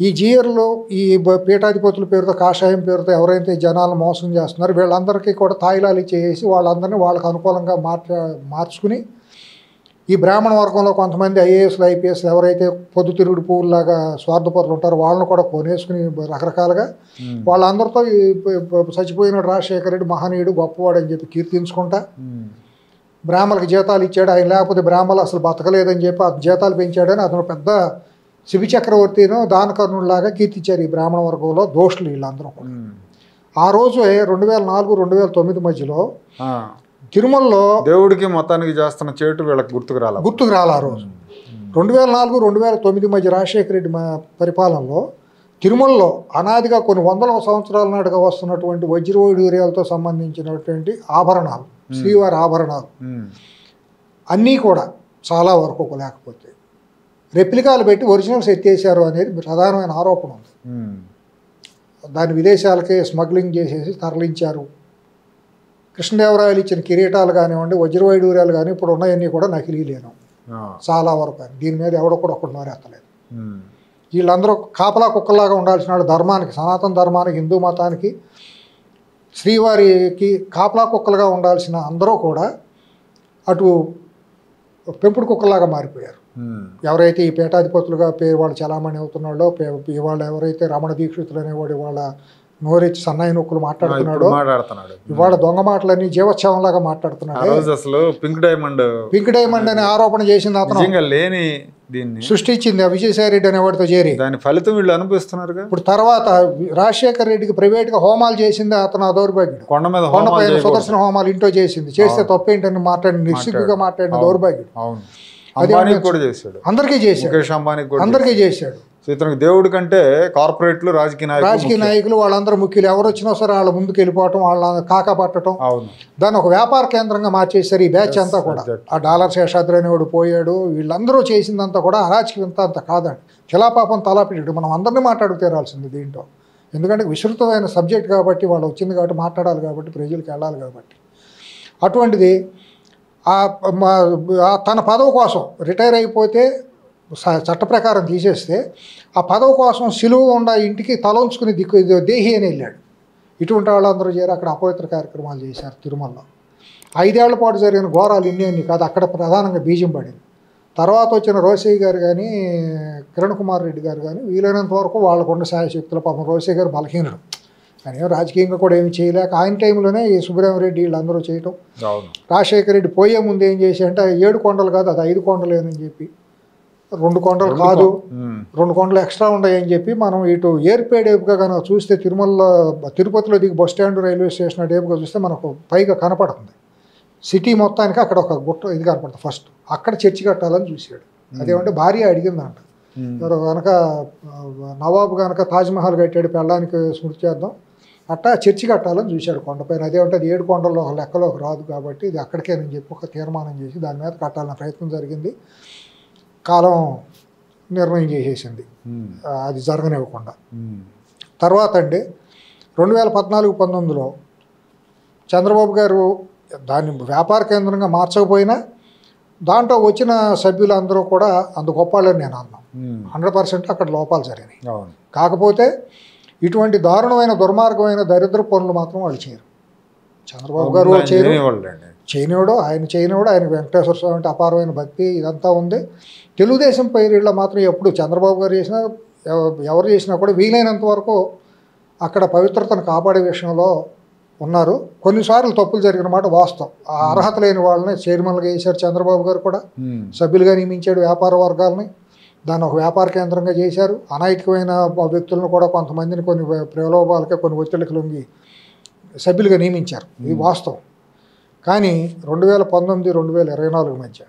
ఈ జీయర్లు, ఈ పీఠాధిపతుల పేరుతో, కాషాయం పేరుతో ఎవరైతే జనాలను మోసం చేస్తున్నారో వీళ్ళందరికీ కూడా తాయిలాలు ఇచ్చేసి వాళ్ళందరినీ వాళ్ళకు అనుకూలంగా మార్చుకుని ఈ బ్రాహ్మణ వర్గంలో కొంతమంది ఐఏఎస్లు, ఐపీఎస్లు ఎవరైతే పొద్దుతిరుగుడు పువ్వులాగా స్వార్థపరులు ఉంటారో వాళ్ళని కూడా కొనేసుకుని రకరకాలుగా వాళ్ళందరితో చచ్చిపోయిన రాజశేఖర రెడ్డి మహనీయుడు, గొప్పవాడు అని చెప్పి కీర్తించుకుంటా బ్రాహ్మణులకు జీతాలు ఇచ్చాడు. ఆయన లేకపోతే బ్రాహ్మణులు అసలు బతకలేదని చెప్పి ఆ జీతాలు పెంచాడని అతను పెద్ద శిబి చక్రవర్తిను దానకర్ణుడిలాగా కీర్తించారు ఈ బ్రాహ్మణ వర్గంలో దోషులు వీళ్ళందరూ కూడా. ఆ రోజు 2004-2009 మధ్యలో తిరుమలలో దేవుడికి మొత్తానికి చేస్తున్న చేటు వీళ్ళకి గుర్తుకు రాలి. ఆ రోజు 2004-2009 మధ్య రాజశేఖర రెడ్డి పరిపాలనలో తిరుమలలో అనాదిగా కొన్ని వందల సంవత్సరాల నాటుగా వస్తున్నటువంటి వజ్రవైడూర్యాలతో సంబంధించినటువంటి ఆభరణాలు, శ్రీవారి ఆభరణాలు అన్నీ కూడా చాలా వరకు లేకపోతే రెప్లికాలు పెట్టి ఒరిజినల్స్ ఎత్తేసారు అనేది ప్రధానమైన ఆరోపణ ఉంది. దాన్ని విదేశాలకే స్మగ్లింగ్ చేసేసి తరలించారు. కృష్ణదేవరాయలు ఇచ్చిన కిరీటాలు కానివ్వండి, వజ్రవైడూర్యాలు కానీ ఇప్పుడు ఉన్నాయన్నీ కూడా నకిలీలేను చాలా వరకు. దీని మీద ఎవడో కూడా ఒకటి నోరెత్తలేదు. వీళ్ళందరూ కాపలా కుక్కలాగా ఉండాల్సిన వాళ్ళు ధర్మానికి, సనాతన ధర్మానికి, హిందూ మతానికి, శ్రీవారికి కాపలా కుక్కలుగా ఉండాల్సిన అందరూ కూడా అటు పెంపుడు కుక్కలాగా మారిపోయారు. ఎవరైతే ఈ పీఠాధిపతులుగా పేరు వాళ్ళు చలామణి అవుతున్నాడో, ఇవాళ ఎవరైతే రమణ దీక్షితులు అనేవాడు వాళ్ళ నోరెచ్చి సన్నాయి నొక్కులు మాట్లాడుతున్నాడు, ఇవాళ దొంగ మాటలని జీవోత్సవంలాగా మాట్లాడుతున్నాడు. అసలు పింక్ డైమండ్ అనే ఆరోపణ చేసింది అతను, లేని దీన్ని సృష్టించింది విజయసాయి రెడ్డి అనేవాడితో చేరి. దాని ఫలితం వీళ్ళు అనుభవిస్తున్నారు. ఇప్పుడు తర్వాత రాజశేఖర రెడ్డికి ప్రైవేట్ గా హోమాలు చేసింది అతను దౌర్భాగ్యుడు. కొండపైన సుదర్శన హోమాలు ఇంట్లో చేసింది. చేస్తే తప్పేంటని మాట్లాడి నిస్సిగ్గుగా మాట్లాడిన దౌర్భాగ్యుడు. అందరికీ చేశాడు. అందరికీ చేశాడు. సో ఇతనికి దేవుడి కంటే కార్పొరేట్లు రాజకీయ నాయకులు వాళ్ళందరూ ముఖ్యులు, ఎవరు వచ్చినా సరే వాళ్ళ ముందుకు వెళ్ళిపోవటం, వాళ్ళ కాకా పట్టడం, అవును, దాన్ని ఒక వ్యాపార కేంద్రంగా మార్చేశారు ఈ బ్యాచ్ అంతా కూడా. ఆ డాలర్ శేషాద్రి అనేవాడు పోయాడు, వీళ్ళందరూ చేసిందంతా కూడా అరాచకం అంత కాదండి. శిలాపాపం తలాపిడు మనం అందరినీ మాట్లాడుకు తీరాల్సింది దీంట్లో. ఎందుకంటే విస్తృతమైన సబ్జెక్ట్ కాబట్టి, వాళ్ళు వచ్చింది కాబట్టి మాట్లాడాలి కాబట్టి, ప్రజలకు వెళ్ళాలి కాబట్టి. అటువంటిది తన పదవి కోసం రిటైర్ అయిపోతే చట్ట ప్రకారం తీసేస్తే ఆ పదవి కోసం సిలువ ఉండ ఇంటికి తలంచుకుని దేహి అని వెళ్ళాడు. ఇటువంటి వాళ్ళందరూ చేరి అక్కడ అపవిత్ర కార్యక్రమాలు చేశారు తిరుమలలో. 5 ఏళ్ల పాటు జరిగిన ఘోరాలు ఇన్ని కాదు, అక్కడ ప్రధానంగా బీజం పడింది. తర్వాత వచ్చిన రోసయ్య గారు కానీ కిరణ్ కుమార్ రెడ్డి గారు కానీ వీలైనంత వరకు వాళ్ళకున్న శాయశక్తులు, పాపం రోసయ్య గారు బలహీనుడు, కానీ రాజకీయంగా కూడా ఏమి చేయలేక ఆయన టైంలోనే ఈ సుబ్రహ్మరెడ్డి వీళ్ళందరూ చేయటం. రాజశేఖర రెడ్డి పోయే ముందు ఏం చేసి అంటే 7 కొండలు కాదు అది 5 కొండలేనని చెప్పి, 2 కొండలు కాదు 2 కొండలు ఎక్స్ట్రా ఉన్నాయని చెప్పి, మనం ఇటు ఏర్పేడ్ వైపుగా కనుక చూస్తే తిరుపతిలో దిగి బస్ స్టాండ్ రైల్వే స్టేషన్ వైపుగా చూస్తే మనకు పైగా కనపడుతుంది సిటీ మొత్తానికి. అక్కడ ఒక గుట్ట ఇది కనపడుతుంది ఫస్ట్, అక్కడ చర్చి కట్టాలని చూశాడు. అదేమంటే భార్య అడిగిందంట, మరి కనుక నవాబు కనుక తాజ్మహల్ కట్టాడు పెళ్ళడానికి స్మృతి చేద్దాం, అట్టా చర్చి కట్టాలని చూశాడు కొండపైన. అదేమంటే అది 7 కొండల్లో లెక్కలోకి రాదు కాబట్టి ఇది అక్కడికేనని చెప్పి ఒక తీర్మానం చేసి దాని మీద కట్టాలన్న ప్రయత్నం జరిగింది. కాలం నిర్ణయం చేసేసింది అది జరగనివ్వకుండా. తర్వాత అండి 2014-19లో చంద్రబాబు గారు దాన్ని వ్యాపార కేంద్రంగా మార్చకపోయినా దాంట్లో వచ్చిన సభ్యులందరూ కూడా అంత గొప్పవాళ్ళని నేను అన్నాను. 100% అక్కడ లోపాలు జరిగినాయి. కాకపోతే ఇటువంటి దారుణమైన దుర్మార్గమైన దరిద్ర పనులు మాత్రం వాళ్ళు చేయరు. చంద్రబాబు గారు చేయనివాడు, ఆయన వెంకటేశ్వర స్వామి అంటే అపారమైన భక్తి ఇదంతా ఉంది. తెలుగుదేశం పైరీళ్ళ మాత్రం ఎప్పుడు చంద్రబాబు గారు చేసినా ఎవరు చేసినా కూడా వీలైనంత వరకు అక్కడ పవిత్రతను కాపాడే విషయంలో ఉన్నారు. కొన్నిసార్లు తప్పులు జరిగిన మాట వాస్తవం. ఆ అర్హత లేని వాళ్ళని చైర్మన్గా చేశారు చంద్రబాబు గారు కూడా, సభ్యులుగా నియమించాడు వ్యాపార వర్గాలని, దాన్ని ఒక వ్యాపార కేంద్రంగా చేశారు. అనైతికమైన వ్యక్తులను కూడా కొంతమందిని కొన్ని ప్రలోభాలకే కొన్ని ఒత్తిడికి లొంగి సభ్యులుగా నియమించారు, ఇది వాస్తవం. కానీ 2019-2024 మధ్య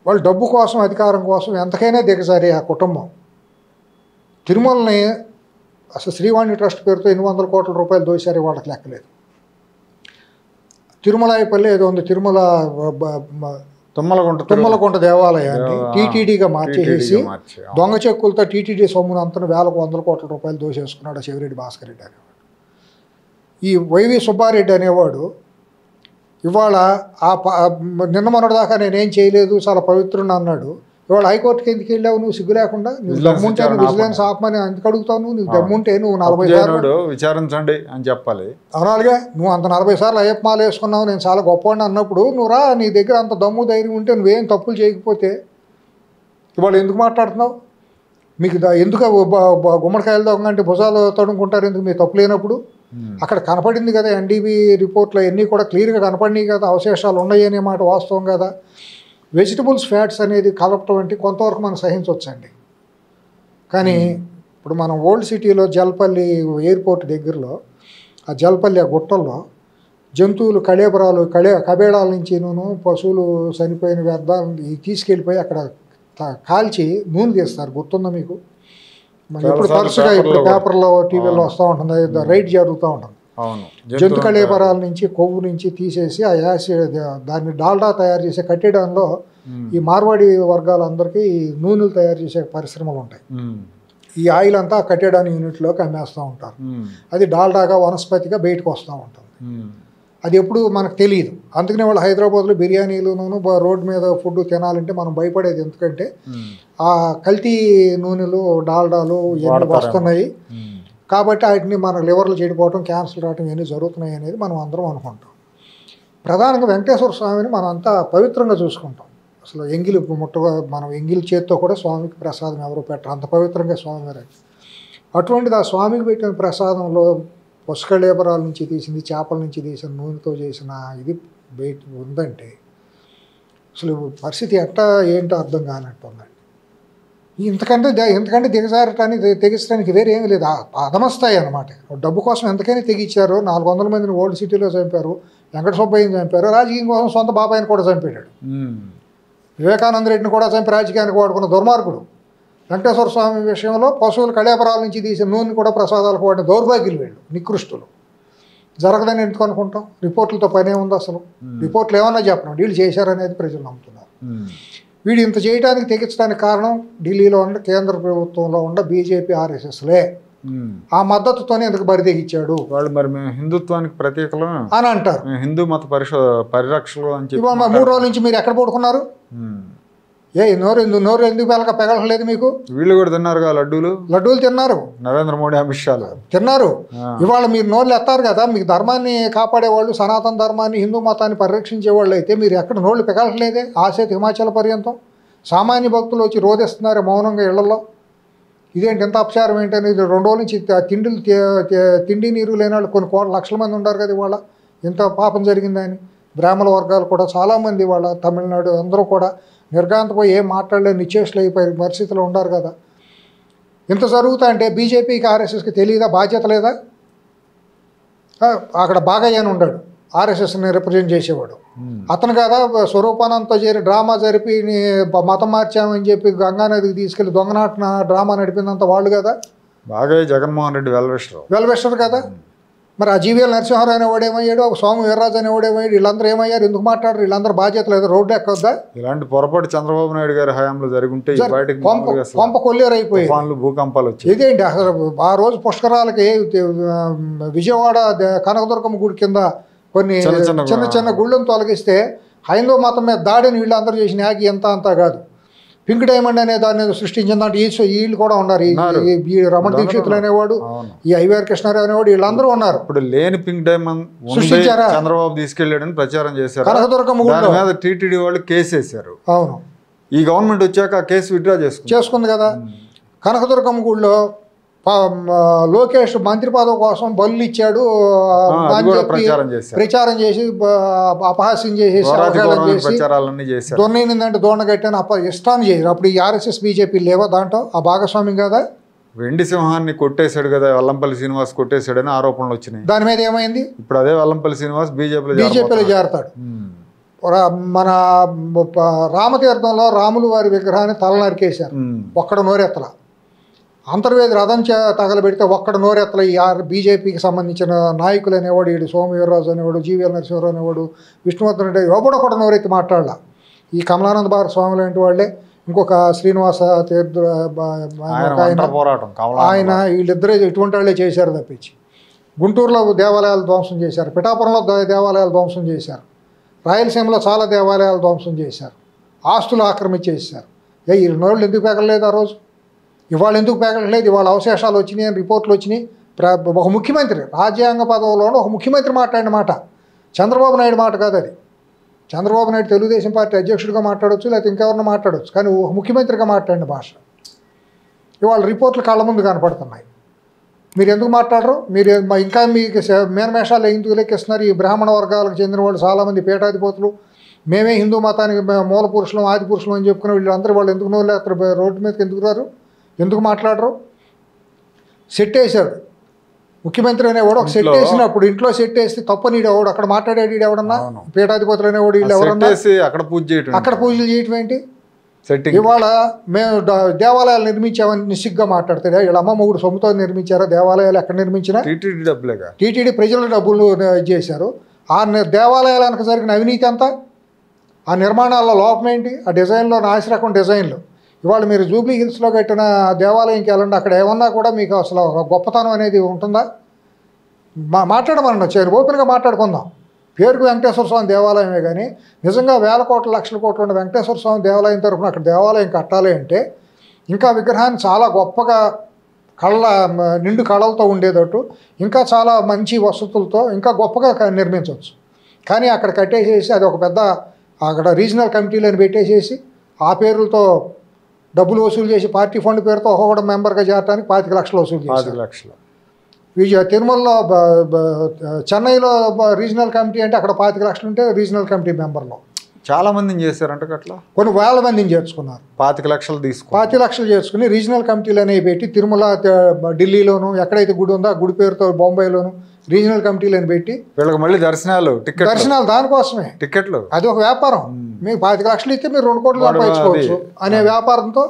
వాళ్ళు డబ్బు కోసం అధికారం కోసం ఎంతకైనా దిగజారి ఆ కుటుంబం తిరుమలని అసలు శ్రీవాణి ట్రస్ట్ పేరుతో 800 కోట్ల రూపాయలు దోశారు, వాళ్ళకి లెక్కలేదు. తిరుమలాయపల్లి ఏదో ఉంది, తుమ్మలగుంట దేవాలయాన్ని టీటీడీగా మార్చేసి దొంగ చెక్కులతో టీటీడీ సొమ్మును అంతను 100 కోట్ల రూపాయలు దోసేసుకున్నాడు చెవిరెడ్డి భాస్కర్ రెడ్డి అనేవాడు. ఈ వైవి సుబ్బారెడ్డి అనేవాడు ఇవాళ నిన్న మొన్నటిదాకా నేనేం చేయలేదు చాలా పవిత్రుని అన్నాడు. ఇవాళ హైకోర్టుకి ఎందుకు వెళ్ళావు నువ్వు సిగ్గు లేకుండా? నువ్వు దమ్ముంటే విజిలెన్స్ ఆపమని ఎందుకు అడుగుతావు? నువ్వు దమ్ముంటే నువ్వు 40 సార్లు విచారించండి అని చెప్పాలి. అనాలిగా నువ్వు అంత 40 సార్లు అయ్యప్ప మాల వేసుకున్నావు, నేను చాలా గొప్పవాడిని అన్నప్పుడు నువ్వు రా, నీ దగ్గర అంత దమ్ము ధైర్యం ఉంటే నువ్వేం తప్పులు చేయకపోతే ఇవాళ ఎందుకు మాట్లాడుతున్నావు? మీకు ఎందుకు గుమ్మడికాయలు దొంగంటే భుజాలు తడుముకుంటారు ఎందుకు మీ తప్పు లేనప్పుడు? అక్కడ కనపడింది కదా ఎన్డీబీ రిపోర్ట్లో అన్నీ కూడా క్లియర్గా కనపడినాయి కదా, అవశేషాలు ఉన్నాయి అనే మాట వాస్తవం కదా. వెజిటబుల్స్ ఫ్యాట్స్ అనేది కలపటం అంటే కొంతవరకు మనం సహించవచ్చండి. కానీ ఇప్పుడు మనం ఓల్డ్ సిటీలో జల్పల్లి ఎయిర్పోర్ట్ దగ్గరలో ఆ జల్పల్లి ఆ గుట్టల్లో జంతువులు కబేళాల నుంచి పశువులు చనిపోయిన వ్యర్థాలను తీసుకెళ్ళిపోయి అక్కడ కాల్చి నూనె తీస్తారు, గుర్తుందా మీకు? ఎప్పుడు తరచుగా ఇప్పుడు పేపర్లో టీవీలో వస్తూ ఉంటుంది, రైడ్ జరుగుతూ ఉంటుంది. జంతు కళేబరాల నుంచి కొవ్వు నుంచి తీసేసి ఆ యాసిడ్ దాన్ని డాల్డా తయారు చేసే కట్టడంలో ఈ మార్వాడి వర్గాలందరికీ నూనెలు తయారు చేసే పరిశ్రమలు ఉంటాయి. ఈ ఆయిల్ అంతా కట్టడాని యూనిట్లోకి అమ్మేస్తూ ఉంటారు. అది డాల్డాగా వనస్పతిగా బయటకు వస్తూ ఉంటుంది. అది ఎప్పుడు మనకు తెలియదు. అందుకనే వాళ్ళు హైదరాబాద్లో బిర్యానీలును రోడ్డు మీద ఫుడ్ తినాలంటే మనం భయపడేది, ఎందుకంటే ఆ కల్తీ నూనెలు డాల్డాలు ఇవన్నీ వస్తున్నాయి కాబట్టి వాటిని మన లివర్లు చెడిపోవటం, క్యాన్సర్ రావటం ఇవన్నీ జరుగుతున్నాయి అనేది మనం అందరం అనుకుంటాం. ప్రధానంగా వెంకటేశ్వర స్వామిని మనం అంతా పవిత్రంగా చూసుకుంటాం. అసలు ఎంగిలి మనం ఎంగిలి చేత్తో కూడా స్వామికి ప్రసాదం ఎవరో పెట్టరు, అంత పవిత్రంగా స్వామి వారు. అటువంటిది ఆ స్వామికి పెట్టిన ప్రసాదంలో పుష్కళేబరాల నుంచి తీసింది, చేపల నుంచి తీసిన నూనెతో చేసిన ఇది బయట ఉందంటే అసలు పరిస్థితి ఎట్టా ఏంటో అర్థం కానట్టుందండి. ఎంతకంటే తెగించడానికి వేరే ఏమీ లేదు. అధమస్తాయి అన్నమాట. డబ్బు కోసం ఎంతకైనా తెగించారు. 400 మందిని ఓల్డ్ సిటీలో చంపారు, వెంకట సుబ్బయ్యని చంపారు, రాజకీయం కోసం సొంత బాబాయిని కూడా చంపాడు, వివేకానంద రెడ్డిని కూడా చంపి రాజకీయానికి వాడుకున్న దుర్మార్గుడు. వెంకటేశ్వర స్వామి విషయంలో పశువుల కళేబరాల నుంచి తీసిన నూనె కూడా ప్రసాదాలకు వాడిన దౌర్భాగ్యులు వీళ్ళు, నికృష్టులు. జరగదని ఎందుకు అనుకుంటాం? రిపోర్టులతో పనే ఉంది అసలు? రిపోర్ట్లు ఏమన్నా చెప్పడం, వీళ్ళు చేశారనేది ప్రజలు నమ్ముతున్నారు. వీడు ఇంత చేయడానికి తెగించడానికి కారణం ఢిల్లీలో ఉన్న కేంద్ర ప్రభుత్వంలో ఉన్న బీజేపీ ఆర్ఎస్ఎస్లే. ఆ మద్దతుతోనే ఎందుకు బరి తెగించాడు వాళ్ళు. మరి మేము హిందుత్వానికి ప్రతీకలు అని అంటారు, హిందూ మత పరిరక్షలు అని చెప్పి. 3 రోజుల నుంచి మీరు ఎక్కడ పడుకున్నారు? నోరు ఎందుకు పెగలలేదు మీకు? వీళ్ళు కూడా తిన్నారు లడ్డూలు తిన్నారు, నరేంద్ర మోడీ అమిత్ షాలు తిన్నారు. ఇవాళ మీరు నోళ్ళు ఎత్తారు కదా, మీకు ధర్మాన్ని కాపాడేవాళ్ళు, సనాతన ధర్మాన్ని, హిందూ మతాన్ని పరిరక్షించే వాళ్ళు అయితే మీరు ఎక్కడ నోళ్ళు పెగలట్లేదే? ఆసేతు హిమాచల్ పర్యంతం సామాన్య భక్తులు వచ్చి రోధిస్తున్నారు మౌనంగా ఇళ్లలో. ఇదేంటి ఎంత అపచారం ఏంటని 2 రోజుల నుంచి తిండి నీరు లేని వాళ్ళు కొన్ని లక్షల మంది ఉన్నారు కదా ఇవాళ. ఎంత పాపం జరిగిందని బ్రాహ్మణ వర్గాలు కూడా చాలామంది వాళ్ళ తమిళనాడు అందరూ కూడా నిర్గాంతపోయి ఏం మాట్లాడలేదు, నిశ్చేష్లు అయిపోయే పరిస్థితిలో ఉన్నారు కదా. ఇంత జరుగుతా అంటే బీజేపీకి ఆర్ఎస్ఎస్కి తెలియదా? బాధ్యత లేదా? అక్కడ బాగయ్య అని ఉన్నాడు, ఆర్ఎస్ఎస్ని రిప్రజెంట్ చేసేవాడు. అతను కదా స్వరూపానంతో చేరి డ్రామా జరిపి మతం మార్చామని చెప్పి గంగానదికి తీసుకెళ్లి దొంగనాటన డ్రామా నడిపిందంత వాళ్ళు కదా. బాగా జగన్మోహన్ రెడ్డి వెల్విషర్ కదా. మరి ఆ జీవీఎల్ నరసింహారావు అనేవాడు ఏమయ్యాడు, ఒక స్వామి వీర్రాజు అనేవాడు ఏమయ్యాడు, వీళ్ళందరూ ఏమయ్యారు? ఎందుకు మాట్లాడరు? వీళ్ళందరూ బాధ్యత లేదు, రోడ్డు ఎక్కొద్దా? ఇలాంటి పొరపాటు చంద్రబాబు నాయుడు గారి హయాంలో జరుగుంటే పంప కొల్లేరైపోయి భూకంపాలు వచ్చాయి. ఇదేంటి అసలు? ఆ రోజు పుష్కరాలకి విజయవాడ కనకదుర్గమ్మ గుడి కింద కొన్ని చిన్న గుళ్ళను తొలగిస్తే హైందవ మతం మీద దాడిని వీళ్ళందరూ చేసిన యాగి ఎంత అంతా కాదు. పింక్ డైమండ్ అనే దాన్ని సృష్టించిందంటే వీళ్ళు కూడా ఉన్నారు. ఈ రమణ దీక్షితులు అనేవాడు, ఈ ఐవీఆర్ కృష్ణారావు అనేవాడు, వీళ్ళందరూ ఉన్నారు. ఇప్పుడు లేని పింక్ డైమండ్ సృష్టించారా? చంద్రబాబు తీసుకెళ్లాడని ప్రచారం చేశారు. కనకదుర్గమ్మ గుడి మీద టీటీడీ వాళ్ళు కేసు వేశారు. అవును, ఈ గవర్నమెంట్ వచ్చాక కేసు విత్డ్రా చేసుకుంది కదా. కనకదుర్గమ్మ గుడిలో లోకేష్ మంత్రి పదవి కోసం బల్లు ఇచ్చాడు అని చెప్పి ప్రచారం చేసి అపహాస్యం చేసేసి దొన్నేందంటే దోణ కట్టాను ఇష్టాన్ని చేశారు. అప్పుడు ఈ ఆర్ఎస్ఎస్ బీజేపీ లేవా దాంట్లో? ఆ భాగస్వామ్యం కదా. వెండి సింహాన్ని కొట్టేశాడు కదా, వెల్లంపల్లి శ్రీనివాస్ కొట్టేశాడని ఆరోపణలు వచ్చినాయి. దాని మీద ఏమైంది? ఇప్పుడు అదే వెల్లంపల్లి శ్రీనివాస్ బీజేపీలో చేరతాడు. మన రామతీర్థంలో రాములు వారి విగ్రహాన్ని తల నరికేశారు, ఒక్కడ నోరెత్తల. అంతర్వేది రథం తగలబెడితే ఒక్కడ నోరెత్తల. ఈ బీజేపీకి సంబంధించిన నాయకులు అనేవాడు, వీడు సోము వీర్రాజు అనేవాడు, జీవీఎల్ నరసింహారావు అనేవాడు, విష్ణువర్ధన్ రెడ్డి ఎవడో కూడా నోరెత్తి మాట్లాడాల. ఈ కమలానంద భారత స్వామి లాంటి వాళ్ళే, ఇంకొక శ్రీనివాస తీర్థ ఆయన, వీళ్ళిద్దరే ఇటువంటి వాళ్ళే చేశారు తప్పించి. గుంటూరులో దేవాలయాలు ధ్వంసం చేశారు, పిఠాపురంలో దేవాలయాలు ధ్వంసం చేశారు, రాయలసీమలో చాలా దేవాలయాలు ధ్వంసం చేశారు, ఆస్తులు ఆక్రమించేసారు. ఈ నోళ్ళు ఎందుకు పెగలలేదు ఆ రోజు? ఇవాళ ఎందుకు పెగలలేదు? ఇవాళ అవశేషాలు వచ్చినాయి అని రిపోర్ట్లు వచ్చినాయి. ఒక ముఖ్యమంత్రి రాజ్యాంగ పదవిలోనూ ఒక ముఖ్యమంత్రి మాట్లాడిన మాట, చంద్రబాబు నాయుడు మాట కాదు అది. చంద్రబాబు నాయుడు తెలుగుదేశం పార్టీ అధ్యక్షుడిగా మాట్లాడవచ్చు, లేకపోతే ఇంకెవరిని మాట్లాడవచ్చు, కానీ ఒక ముఖ్యమంత్రిగా మాట్లాడిన భాష ఇవాళ రిపోర్ట్లు కళ్ళ ముందు కనపడుతున్నాయి. మీరు ఎందుకు మాట్లాడరు? మీరు ఇంకా మీకు మేనమేషాలు ఎందుకు లెక్కిస్తున్నారు? ఈ బ్రాహ్మణ వర్గాలకు చెందిన వాళ్ళు చాలామంది పీఠాధిపతులు, మేమే హిందూ మతానికి మూల పురుషులం, ఆది పురుషులం అని చెప్పుకునే వీళ్ళందరూ వాళ్ళు ఎందుకు నోళ్ళు రోడ్డు మీదకి ఎందుకు రారు? ఎందుకు మాట్లాడరు? సెట్ వేసాడు ముఖ్యమంత్రి అనేవాడు. ఒక సెట్ వేసినప్పుడు ఇంట్లో సెట్ వేసి తప్ప నీడు ఎవడు అక్కడ మాట్లాడాడు, వీడు ఎవడన్నా పీఠాధిపతులు అనేవాడు, వీళ్ళు ఎవరన్నా అక్కడ పూజలు చేయటం ఏంటి? ఇవాళ మేము దేవాలయాలు నిర్మించామని నిస్సిగ్గా మాట్లాడతాడు. వీళ్ళ అమ్మ మొగుడు సొమ్ముతో నిర్మించారా దేవాలయాలు? ఎక్కడ నిర్మించినా టీటీడీ ప్రజల డబ్బులు చేశారు. ఆ దేవాలయాలు వెనక జరిగిన అవినీతి అంతా, ఆ నిర్మాణాల్లో లోపం ఏంటి? ఆ డిజైన్లో నాసిరకం డిజైన్లు. ఇవాళ మీరు జూబ్లీ హిల్స్లో కట్టిన దేవాలయంకి వెళ్ళండి, అక్కడ ఏమన్నా కూడా మీకు అసలు ఒక గొప్పతనం అనేది ఉంటుందా? మాట్లాడమన్నా ఓపెన్గా మాట్లాడుకుందాం. పేరుకు వెంకటేశ్వర స్వామి దేవాలయమే కానీ నిజంగా వేల కోట్ల లక్షల కోట్లు ఉన్న వెంకటేశ్వర స్వామి దేవాలయం తరఫున అక్కడ దేవాలయం కట్టాలి అంటే ఇంకా విగ్రహాన్ని చాలా గొప్పగా నిండు కళలతో ఉండేటట్టు, ఇంకా చాలా మంచి వసతులతో ఇంకా గొప్పగా నిర్మించవచ్చు. కానీ అక్కడ కట్టేసేసి అది ఒక పెద్ద అక్కడ రీజనల్ కమిటీలను పెట్టేసేసి ఆ పేర్లతో డబ్బులు వసూలు చేసి పార్టీ ఫండ్ పేరుతో ఒక్కొక్క మెంబర్గా చేరడానికి 25 లక్షలు వసూలు చేశారు. తిరుమలలో చెన్నైలో రీజనల్ కమిటీ అంటే అక్కడ 25 లక్షలు ఉంటే రీజనల్ కమిటీ మెంబర్లో చాలా మందిని చేశారంట. అట్లా కొన్ని వేల మందిని చేర్చుకున్నారు. 25 లక్షలు 25 లక్షలు చేర్చుకుని రీజనల్ కమిటీలు అనేవి పెట్టి తిరుమల ఢిల్లీలోను ఎక్కడైతే గుడి ఉందో ఆ గుడి పేరుతో బొంబాయిలోను రీజనల్ కమిటీలను పెట్టి వీళ్ళకి మళ్ళీ దర్శనాలు దానికోసమే టికెట్లు. అది ఒక వ్యాపారం. మీకు 25 లక్షలు ఇస్తే మీరు 2 కోట్లు సంపాదించుకోవచ్చు అనే వ్యాపారంతో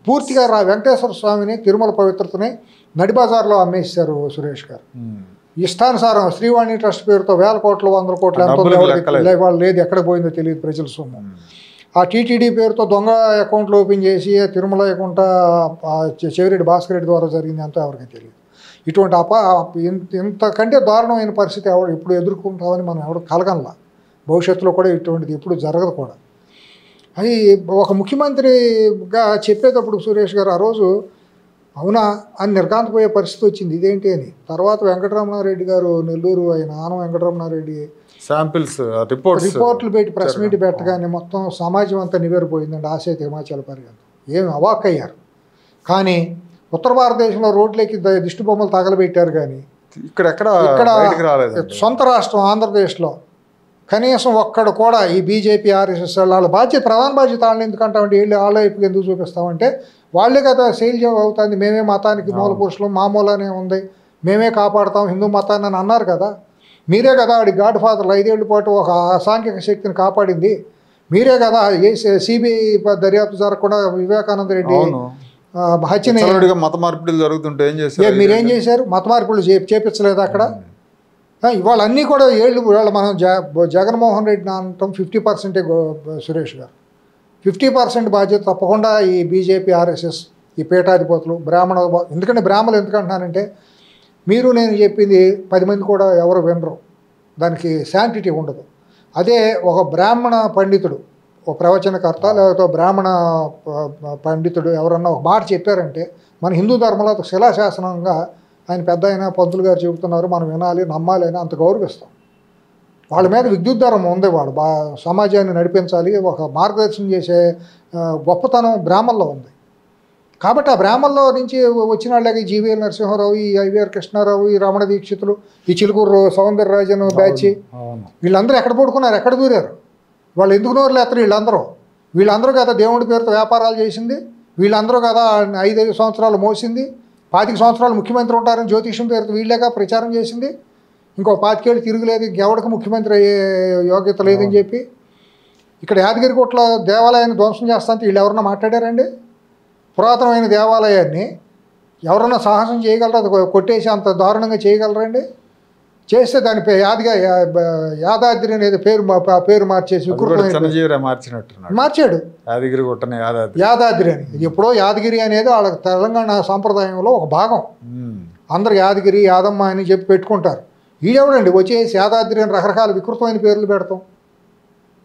పూర్తిగా వెంకటేశ్వర స్వామిని తిరుమల పవిత్రతని నడిబజార్లో అమ్మేశారు సురేష్ గారు. ఇష్టానుసారం శ్రీవాణి ట్రస్ట్ పేరుతో 1000 కోట్లు 100 కోట్లు ఎంత వాళ్ళు లేదు ఎక్కడ పోయిందో తెలియదు ప్రజల సొమ్ము. ఆ టీటీడీ పేరుతో దొంగ అకౌంట్లు ఓపెన్ చేసి తిరుమల అకౌంట్ చెవిరెడ్డి భాస్కర్ రెడ్డి ద్వారా జరిగింది అంతా ఎవరికి తెలియదు. ఇటువంటి ఇంతకంటే దారుణమైన పరిస్థితి ఎవరు ఇప్పుడు ఎదుర్కొంటామని మనం ఎవరు కలగనలా. భవిష్యత్తులో కూడా ఇటువంటిది ఎప్పుడు జరగదు కూడా. అది ఒక ముఖ్యమంత్రిగా చెప్పేటప్పుడు సురేష్ గారు ఆ రోజు అవునా అని నిర్ఘాంతపోయే పరిస్థితి వచ్చింది ఇదేంటి అని. తర్వాత వెంకటరమణారెడ్డి గారు నెల్లూరు ఆయన ఆనం వెంకటరమణారెడ్డి శాంపిల్స్ రిపోర్ట్లు పెట్టి ప్రెస్ మీట్ పెట్టగానే మొత్తం సమాజం అంతా నివేరిపోయిందండి. ఆసేత హిమాచల్ పర్యంతం ఏమి అవాక్కయ్యారు. కానీ ఉత్తర భారతదేశంలో రోడ్లకి దిష్టి బొమ్మలు తగలబెట్టారు. కానీ ఇక్కడ సొంత రాష్ట్రం ఆంధ్రప్రదేశ్లో కనీసం ఒక్కడు కూడా ఈ బీజేపీ ఆర్ఎస్ఎస్ వాళ్ళ ప్రధాన బాధ్యత వాళ్ళని ఎందుకంటామంటే వీళ్ళు వాళ్ళ వైపుకి ఎందుకు చూపిస్తామంటే వాళ్ళే కదా శైల్య అవుతుంది. మేమే మతానికి మూల పురుషులు మామూలుగానే ఉంది, మేమే కాపాడుతాం హిందూ మతాన్ని అని అన్నారు కదా. మీరే కదా వాడి గాడ్ ఫాదర్లు 5 ఏళ్ల పాటు ఒక అసాంఘిక శక్తిని కాపాడింది. మీరే కదా సిబిఐ దర్యాప్తు జరగకుండా వివేకానంద రెడ్డి హత్యని మత మార్పిడులు జరుగుతుంటే ఏం చేశారు? మీరేం చేశారు? మత మార్పులు చేపించలేదు అక్కడ. ఇవాళ అన్నీ కూడా ఇవాళ మనం జగన్మోహన్ రెడ్డిని అంటాం 50% సురేష్ గారు 50% బాధ్యత తప్పకుండా ఈ బీజేపీ ఆర్ఎస్ఎస్ ఈ పీఠాధిపతులు బ్రాహ్మణ. ఎందుకంటే బ్రాహ్మణులు ఎందుకంటున్నానంటే మీరు నేను చెప్పింది 10 మంది కూడా ఎవరు వినరు, దానికి శాంటిటీ ఉండదు. అదే ఒక బ్రాహ్మణ పండితుడు ఒక ప్రవచనకర్త లేకపోతే బ్రాహ్మణ పండితుడు ఎవరన్నా ఒక మాట చెప్పారంటే మన హిందూ ధర్మంలో శిలాశాసనంగా ఆయన పెద్ద అయినా పంతులు గారు చెబుతున్నారు మనం వినాలి నమ్మాలి అని అంత గౌరవిస్తాం. వాళ్ళ మీద విద్యుద్ధరం ఉంది, వాళ్ళు సమాజాన్ని నడిపించాలి ఒక మార్గదర్శనం చేసే గొప్పతనం బ్రాహ్మణుల్లో ఉంది. కాబట్టి ఆ బ్రాహ్మణుల్లో నుంచి వచ్చిన వాళ్ళకి జీవీఎల్ నరసింహారావు, ఈ ఐవీఆర్ కృష్ణారావు, ఈ రమణ దీక్షితులు, ఈ చిలుకూరు సౌందరరాజన్ బ్యాచ్ వీళ్ళందరూ ఎక్కడ పడుకున్నారు, ఎక్కడ దూరారు? వాళ్ళు ఎందుకు నోరులు ఎత్తరు? వీళ్ళందరూ కదా దేవుడి పేరుతో వ్యాపారాలు చేసింది, వీళ్ళందరూ కదా 5 సంవత్సరాలు మోసింది, 25 సంవత్సరాలు ముఖ్యమంత్రి ఉంటారని జ్యోతిష్యం పేరుతో వీళ్ళేగా ప్రచారం చేసింది. ఇంకో 25 ఏళ్ళు తిరుగులేదు, ఇంకెవడికి ముఖ్యమంత్రి అయ్యే యోగ్యత లేదని చెప్పి ఇక్కడ యాదగిరిగుట్టలో దేవాలయాన్ని ధ్వంసం చేస్తాంటే వీళ్ళు ఎవరన్నా మాట్లాడారండి? పురాతనమైన దేవాలయాన్ని ఎవరన్నా సాహసం చేయగలరా? అది కొట్టేసి అంత దారుణంగా చేయగలరండి? చేస్తే దాని యాదాద్రి అనేది పేరు మార్చేసి మార్చాడు యాదాద్రి అని. ఎప్పుడో యాదగిరి అనేది వాళ్ళ తెలంగాణ సాంప్రదాయంలో ఒక భాగం. అందరు యాదగిరి యాదమ్మ అని చెప్పి పెట్టుకుంటారు. ఈడెవడండి వచ్చేసి యాదాద్రి అని రకరకాల వికృతమైన పేర్లు పెడతాం.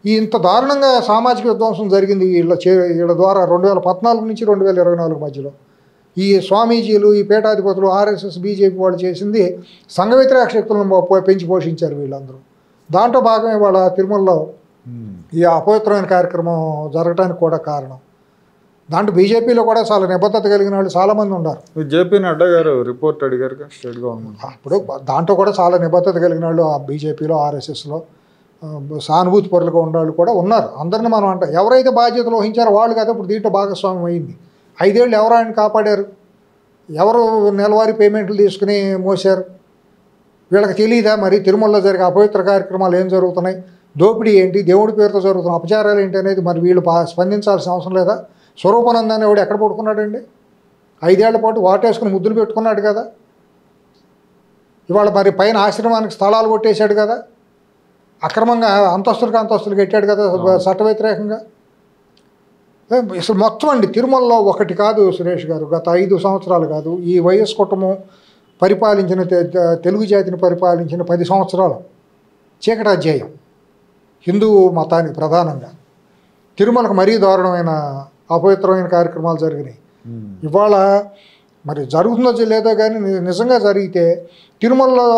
ఇంత దారుణంగా సామాజిక విధ్వంసం జరిగింది వీళ్ళ ద్వారా 2014 నుంచి 2024 మధ్యలో. ఈ స్వామీజీలు ఈ పీఠాధిపతులు ఆర్ఎస్ఎస్ బీజేపీ వాళ్ళు చేసింది సంఘ వ్యతిరేక శక్తులను పెంచి పోషించారు వీళ్ళందరూ. దాంట్లో భాగమే వాళ్ళ తిరుమలలో ఈ అపవిత్రమైన కార్యక్రమం జరగడానికి కూడా కారణం. దాంట్లో బీజేపీలో కూడా చాలా నిబద్ధత కలిగిన వాళ్ళు చాలామంది ఉన్నారు. జేపీ నడ్డా గారు రిపోర్ట్ అడిగారు స్టేట్ గవర్నమెంట్. అప్పుడు దాంట్లో కూడా చాలా నిబద్ధత కలిగిన వాళ్ళు ఆ బీజేపీలో ఆర్ఎస్ఎస్లో సానుభూతి పరులుగా ఉన్నవాళ్ళు కూడా ఉన్నారు. అందరినీ మనం అంటాం ఎవరైతే బాధ్యతలు వహించారో వాళ్ళు కదా ఇప్పుడు దీంట్లో భాగస్వామ్యం అయింది. 5 ఏళ్ళు ఎవరు ఆయన కాపాడారు? ఎవరు నెలవారీ పేమెంట్లు తీసుకుని మోసారు? వీళ్ళకి తెలియదా మరి తిరుమలలో జరిగే అపవిత్ర కార్యక్రమాలు ఏం జరుగుతున్నాయి, దోపిడీ ఏంటి, దేవుడి పేరుతో జరుగుతున్న అపచారాలు ఏంటి అనేది మరి వీళ్ళు స్పందించాల్సిన అవసరం లేదా? స్వరూపానందాన్ని ఎవడు ఎక్కడ పడుకున్నాడండి? 5 ఏళ్ల పాటు వాటేసుకుని ముద్దులు పెట్టుకున్నాడు కదా. ఇవాళ మరి పైన ఆశ్రమానికి స్థలాలు కొట్టేశాడు కదా, అక్రమంగా అంతస్తులు కట్టాడు కదా చట్ట వ్యతిరేకంగా. అసలు మొత్తం అండి తిరుమలలో ఒకటి కాదు సురేష్ గారు, గత 5 సంవత్సరాలు కాదు ఈ వైఎస్ కుటుంబం పరిపాలించిన తెలుగు జాతిని పరిపాలించిన 10 సంవత్సరాలు చీకటి అధ్యాయం హిందూ మతానికి ప్రధానంగా. తిరుమలకు మరీ దారుణమైన అపవిత్రమైన కార్యక్రమాలు జరిగినాయి. ఇవాళ మరి జరుగుతుందో లేదో కానీ నిజంగా జరిగితే తిరుమలలో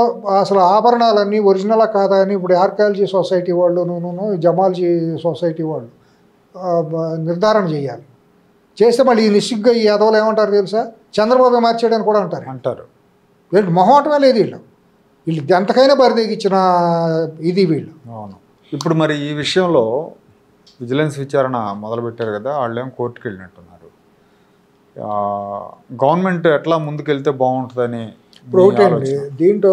అసలు ఆభరణాలన్నీ ఒరిజినలా కాదా అని ఇప్పుడు ఆర్కియాలజీ సొసైటీ వాళ్ళు జమాలజీ సొసైటీ వాళ్ళు నిర్ధారణ చేయాలి. చేస్తే మళ్ళీ ఈ నిస్సిగ్గా ఈ యాదవులు ఏమంటారు తెలుసా? చంద్రబాబు మార్చాడని కూడా అంటారు. వీళ్ళు మొహమాటమే లేదు, వీళ్ళు ఎంతకైనా బరిదెగించిన ఇది వీళ్ళు. అవును. ఇప్పుడు మరి ఈ విషయంలో విజిలెన్స్ విచారణ మొదలుపెట్టారు కదా, వాళ్ళేమో కోర్టుకు వెళ్ళినట్టున్నారు. గవర్నమెంట్ ఎట్లా ముందుకెళ్తే బాగుంటుందని ఇప్పుడు ఒకటండి దీంట్లో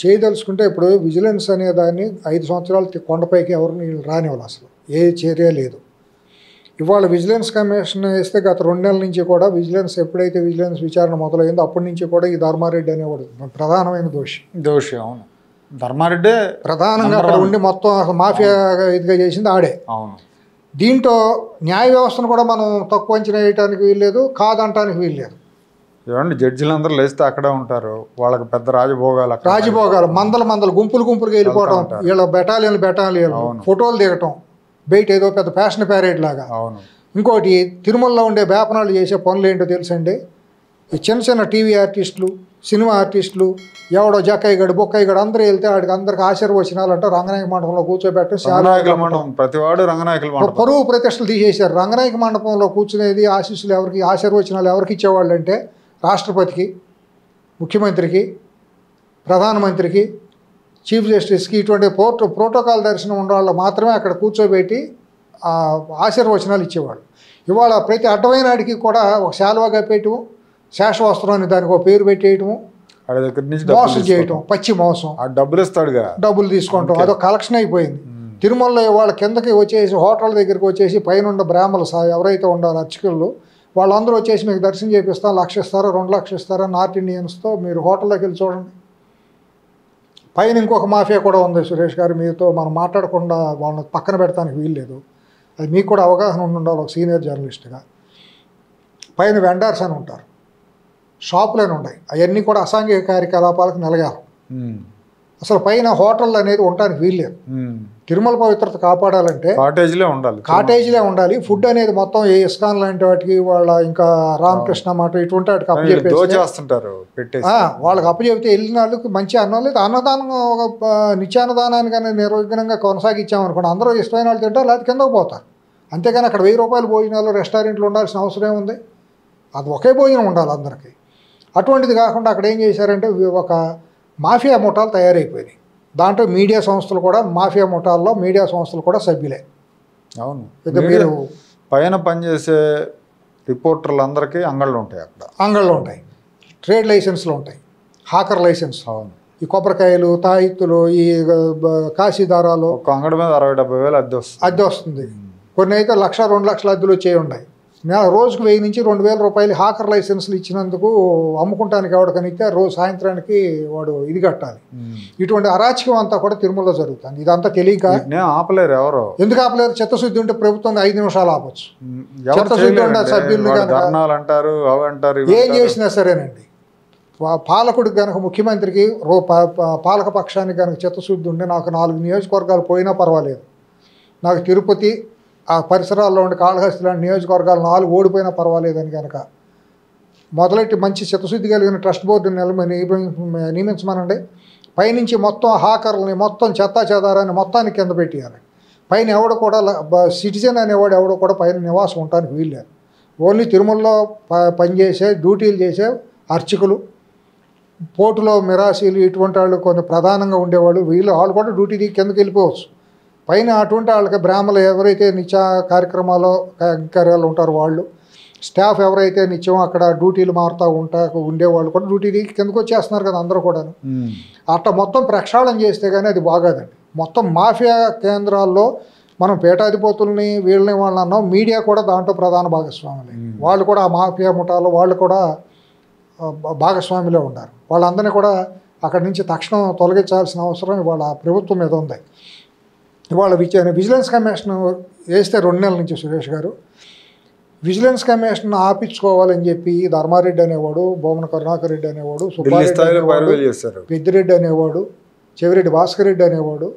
చేయదలుచుకుంటే ఇప్పుడు విజిలెన్స్ అనే దాన్ని 5 సంవత్సరాలు కొండపైకి ఎవరిని రానివ్వాలి, అసలు ఏ చర్య లేదు. ఇవాళ విజిలెన్స్ కమిషన్ వేస్తే గత 2 నెలల నుంచి కూడా ఎప్పుడైతే విజిలెన్స్ విచారణ మొదలైందో అప్పటి నుంచి కూడా ఈ ధర్మారెడ్డి అనేవాడు ప్రధానమైన దోషి. అవును, ధర్మారెడ్డే ప్రధానంగా అక్కడ ఉండి మొత్తం మాఫియా ఇదిగా చేసింది ఆడే. అవును. దీంట్లో న్యాయ వ్యవస్థను కూడా మనం తక్కువ అంచనా వేయడానికి వీల్లేదు, కాదంటానికి వీల్లేదు. ఏమండి, జడ్జిలు అందరూ లేస్తే అక్కడే ఉంటారు, వాళ్ళకి పెద్ద రాజభోగాలు మందలు గుంపులుగా వెళ్ళిపోవడం, వీళ్ళ బెటాలియన్ ఫోటోలు దిగటం బయట ఏదో పెద్ద ఫ్యాషన్ ప్యారేడ్ లాగా. అవును. ఇంకోటి తిరుమలలో ఉండే వేపనాళ్ళు చేసే పనులు ఏంటో తెలుసండి, ఈ చిన్న టీవీ ఆర్టిస్టులు, సినిమా ఆర్టిస్టులు, ఎవడో జక్కయ్యగడు బొక్కయ్యగడు అందరూ వెళ్తే వాడికి అందరికి ఆశీర్వచనాలు అంటే రంగనాయక మండపంలో కూర్చోబెట్టడం, ప్రతివాడు రంగనాయకులు పరువు ప్రతిష్టలు తీసేశారు. రంగనాయక మండపంలో కూర్చునేది ఆశీస్సులు ఎవరికి, ఆశీర్వచనాలు ఎవరికి ఇచ్చేవాళ్ళు అంటే రాష్ట్రపతికి, ముఖ్యమంత్రికి, ప్రధానమంత్రికి, చీఫ్ జస్టిస్కి, ఇటువంటి ప్రోటోకాల్ దర్శనం ఉన్న వాళ్ళు మాత్రమే అక్కడ కూర్చోబెట్టి ఆశీర్వచనాలు ఇచ్చేవాళ్ళు. ఇవాళ ప్రతి అడ్డమైనాడికి కూడా ఒక శాలువా కప్పేయటము, శేషవస్త్రం అని దానికి ఒక పేరు పెట్టేయటము, మోసం చేయటం, పచ్చి మోసం. డబ్బులు ఇస్తాడుగా, డబ్బులు తీసుకుంటాం, అదొక కలెక్షన్ అయిపోయింది. తిరుమలలో వాళ్ళ కిందకి వచ్చేసి హోటల్ దగ్గరికి వచ్చేసి పైన బ్రాహ్మణులు ఎవరైతే ఉండాలో అర్చకులు వాళ్ళందరూ వచ్చేసి మీకు దర్శనం చేపిస్తాం, 1,00,000 ఇస్తారా 2,00,000 ఇస్తారా నార్త్ ఇండియన్స్తో మీరు హోటల్లోకి వెళ్ళి చూడండి. పైన ఇంకొక మాఫియా కూడా ఉంది సురేష్ గారు, మీతో మనం మాట్లాడకుండా వాళ్ళని పక్కన పెడతానికి వీల్లేదు, అది మీకు కూడా అవగాహన ఉండాలి ఒక సీనియర్ జర్నలిస్ట్గా. పైన వెండర్స్ అని ఉంటారు, షాపులని ఉన్నాయి, అవన్నీ కూడా అసాంఘిక కార్యకలాపాలకు నిలగాలి. అసలు పైన హోటల్ అనేది ఉండడానికి వీల్లేదు. తిరుమల పవిత్రత కాపాడాలంటే కాటేజీలే ఉండాలి. ఫుడ్ అనేది మొత్తం ఏ ఇస్కాన్ లాంటి వాటికి వాళ్ళ ఇంకా రామకృష్ణ మాట ఇటువంటి వాటికి అప్పచెప్పేస్తుంటారు. వాళ్ళకి అప్పచెప్తే వెళ్ళిన వాళ్ళకి మంచి అన్నం లేదు, అన్నదానం ఒక నిత్యాన్నదానాన్ని కానీ నిర్విఘ్నంగా కొనసాగించామనుకోండి అందరూ ఇష్టమైన వాళ్ళు తింటారు, లేకపోతే కిందకు పోతారు. అంతేగాని అక్కడ 1000 రూపాయల భోజనాలు రెస్టారెంట్లు ఉండాల్సిన అవసరం ఉంది, అది ఒకే భోజనం ఉండాలి అందరికీ. అటువంటిది కాకుండా అక్కడ ఏం చేశారంటే ఒక మాఫియా ముఠాలు తయారైపోయినాయి. దాంట్లో మీడియా సంస్థలు కూడా మాఫియా ముఠాల్లో మీడియా సంస్థలు కూడా సభ్యులే. అవును, మీరు పైన పనిచేసే రిపోర్టర్లు అందరికీ అంగళ్ళు ఉంటాయి, అక్కడ అంగళ్ళు ఉంటాయి, ట్రేడ్ లైసెన్స్లు ఉంటాయి, హాకర్ లైసెన్స్. అవును, ఈ కొబ్బరికాయలు, తాయిత్తులు, ఈ కాశీదారాలు, ఒక అంగడి మీద 60-70 వేలు అద్దె వస్తుంది. కొన్ని అయితే 1,00,000-2 లక్షల అద్దెలు వచ్చేవి ఉన్నాయి. రోజుకు 1000 నుంచి 2,000 రూపాయలు హాకర్ లైసెన్స్లు ఇచ్చినందుకు అమ్ముకుంటానికి ఎవడికనిస్తే రోజు సాయంత్రానికి వాడు ఇది కట్టాలి. ఇటువంటి అరాచకం అంతా కూడా తిరుమలలో జరుగుతుంది. ఇదంతా తెలియక ఆపలేరు ఎవరు. ఎందుకు ఆపలేరు? చిత్తశుద్ధి ఉంటే ప్రభుత్వం 5 నిమిషాలు ఆపచ్చు. చిత్తశుద్ధి ఉండే సభ్యులు ఏం చేసినా సరేనండి. పాలకుడికి కనుక ముఖ్యమంత్రికి పాలక పక్షానికి కనుక చిత్తశుద్ధి ఉంటే నాకు 4 నియోజకవర్గాలు పోయినా పర్వాలేదు, నాకు తిరుపతి ఆ పరిసరాల్లో ఉండే కాళహస్తి లాంటి నియోజకవర్గాలు 4 ఓడిపోయినా పర్వాలేదని కనుక మొదలెట్టి మంచి చిత్తశుద్ధి కలిగిన ట్రస్ట్ బోర్డుని నియమించమనండి. పైనుంచి మొత్తం హాకర్లని మొత్తం చెత్తా చెదారాన్ని మొత్తానికి కింద పెట్టేయాలి. పైన ఎవడు కూడా సిటిజన్ అనేవాడు ఎవడో కూడా పైన నివాసం ఉండడానికి వీల్లేదు. ఓన్లీ తిరుమలలో పనిచేసే డ్యూటీలు చేసే అర్చకులు, పోర్టులో మిరాసీలు ఇటువంటి వాళ్ళు కొన్ని ప్రధానంగా ఉండేవాళ్ళు వాళ్ళు కూడా డ్యూటీ కిందకి వెళ్ళిపోవచ్చు. పైన అటువంటి వాళ్ళకి బ్రాహ్మణులు ఎవరైతే నిత్య కార్యాలు ఉంటారో వాళ్ళు, స్టాఫ్ ఎవరైతే నిత్యం అక్కడ డ్యూటీలు మారుతూ ఉండేవాళ్ళు కూడా డ్యూటీ కిందకు వచ్చేస్తున్నారు కదా అందరూ కూడా. అట్లా మొత్తం ప్రక్షాళన చేస్తే కానీ అది బాగాదండి. మొత్తం మాఫియా కేంద్రాల్లో మనం పీఠాధిపతుల్ని వీళ్ళని వాళ్ళని అన్నాం, మీడియా కూడా దాంట్లో ప్రధాన భాగస్వాములే. వాళ్ళు కూడా ఆ మాఫియా ముఠాలో వాళ్ళు కూడా భాగస్వామిలో ఉన్నారు. వాళ్ళందరినీ కూడా అక్కడి నుంచి తక్షణం తొలగించాల్సిన అవసరం ఇవాళ ప్రభుత్వం మీద ఉంది. ఇవాళ విజిలెన్స్ కమిషన్ వేస్తే 2 నెలల నుంచి సురేష్ గారు విజిలెన్స్ కమిషన్ ఆపించుకోవాలని చెప్పి ధర్మారెడ్డి అనేవాడు, బొమ్మన కరుణాకర్ రెడ్డి అనేవాడు, సుబ్బారెడ్డి అనేవాడు, పెద్దిరెడ్డి అనేవాడు, చెవిరెడ్డి భాస్కర్ రెడ్డి అనేవాడు,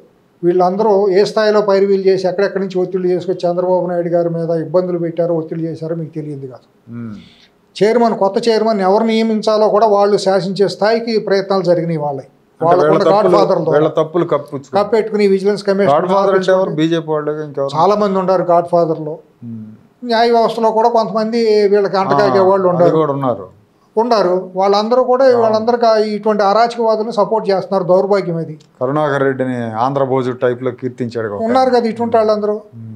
వీళ్ళందరూ ఏ స్థాయిలో పైరువీలు చేసి ఎక్కడెక్కడి నుంచి ఒత్తిడి చేసుకొచ్చి చంద్రబాబు నాయుడు గారి మీద ఇబ్బందులు పెట్టారో, ఒత్తిడి చేశారో మీకు తెలియదు కాదు. కొత్త చైర్మన్ ఎవరు నియమించాలో కూడా వాళ్ళు శాసించే స్థాయికి ప్రయత్నాలు జరిగినాయి. వాళ్ళకి తప్పులు కప్పెట్టుకుని విజిలెన్స్ కమిషన్ చాలా మంది ఉన్నారు. గాడ్ ఫాదర్లో న్యాయ వ్యవస్థలో కూడా కొంతమంది వీళ్ళకి అంటకాగే వాళ్ళు ఉన్నారు. వాళ్ళందరూ కూడా వాళ్ళందరికీ ఇటువంటి అరాచకవాదులను సపోర్ట్ చేస్తున్నారు. దౌర్భాగ్యం అది. కరుణాకర్ రెడ్డిని ఆంధ్రభోజు టైప్ లో కీర్తించాడు ఉన్నారు కదా ఇటువంటి వాళ్ళందరూ.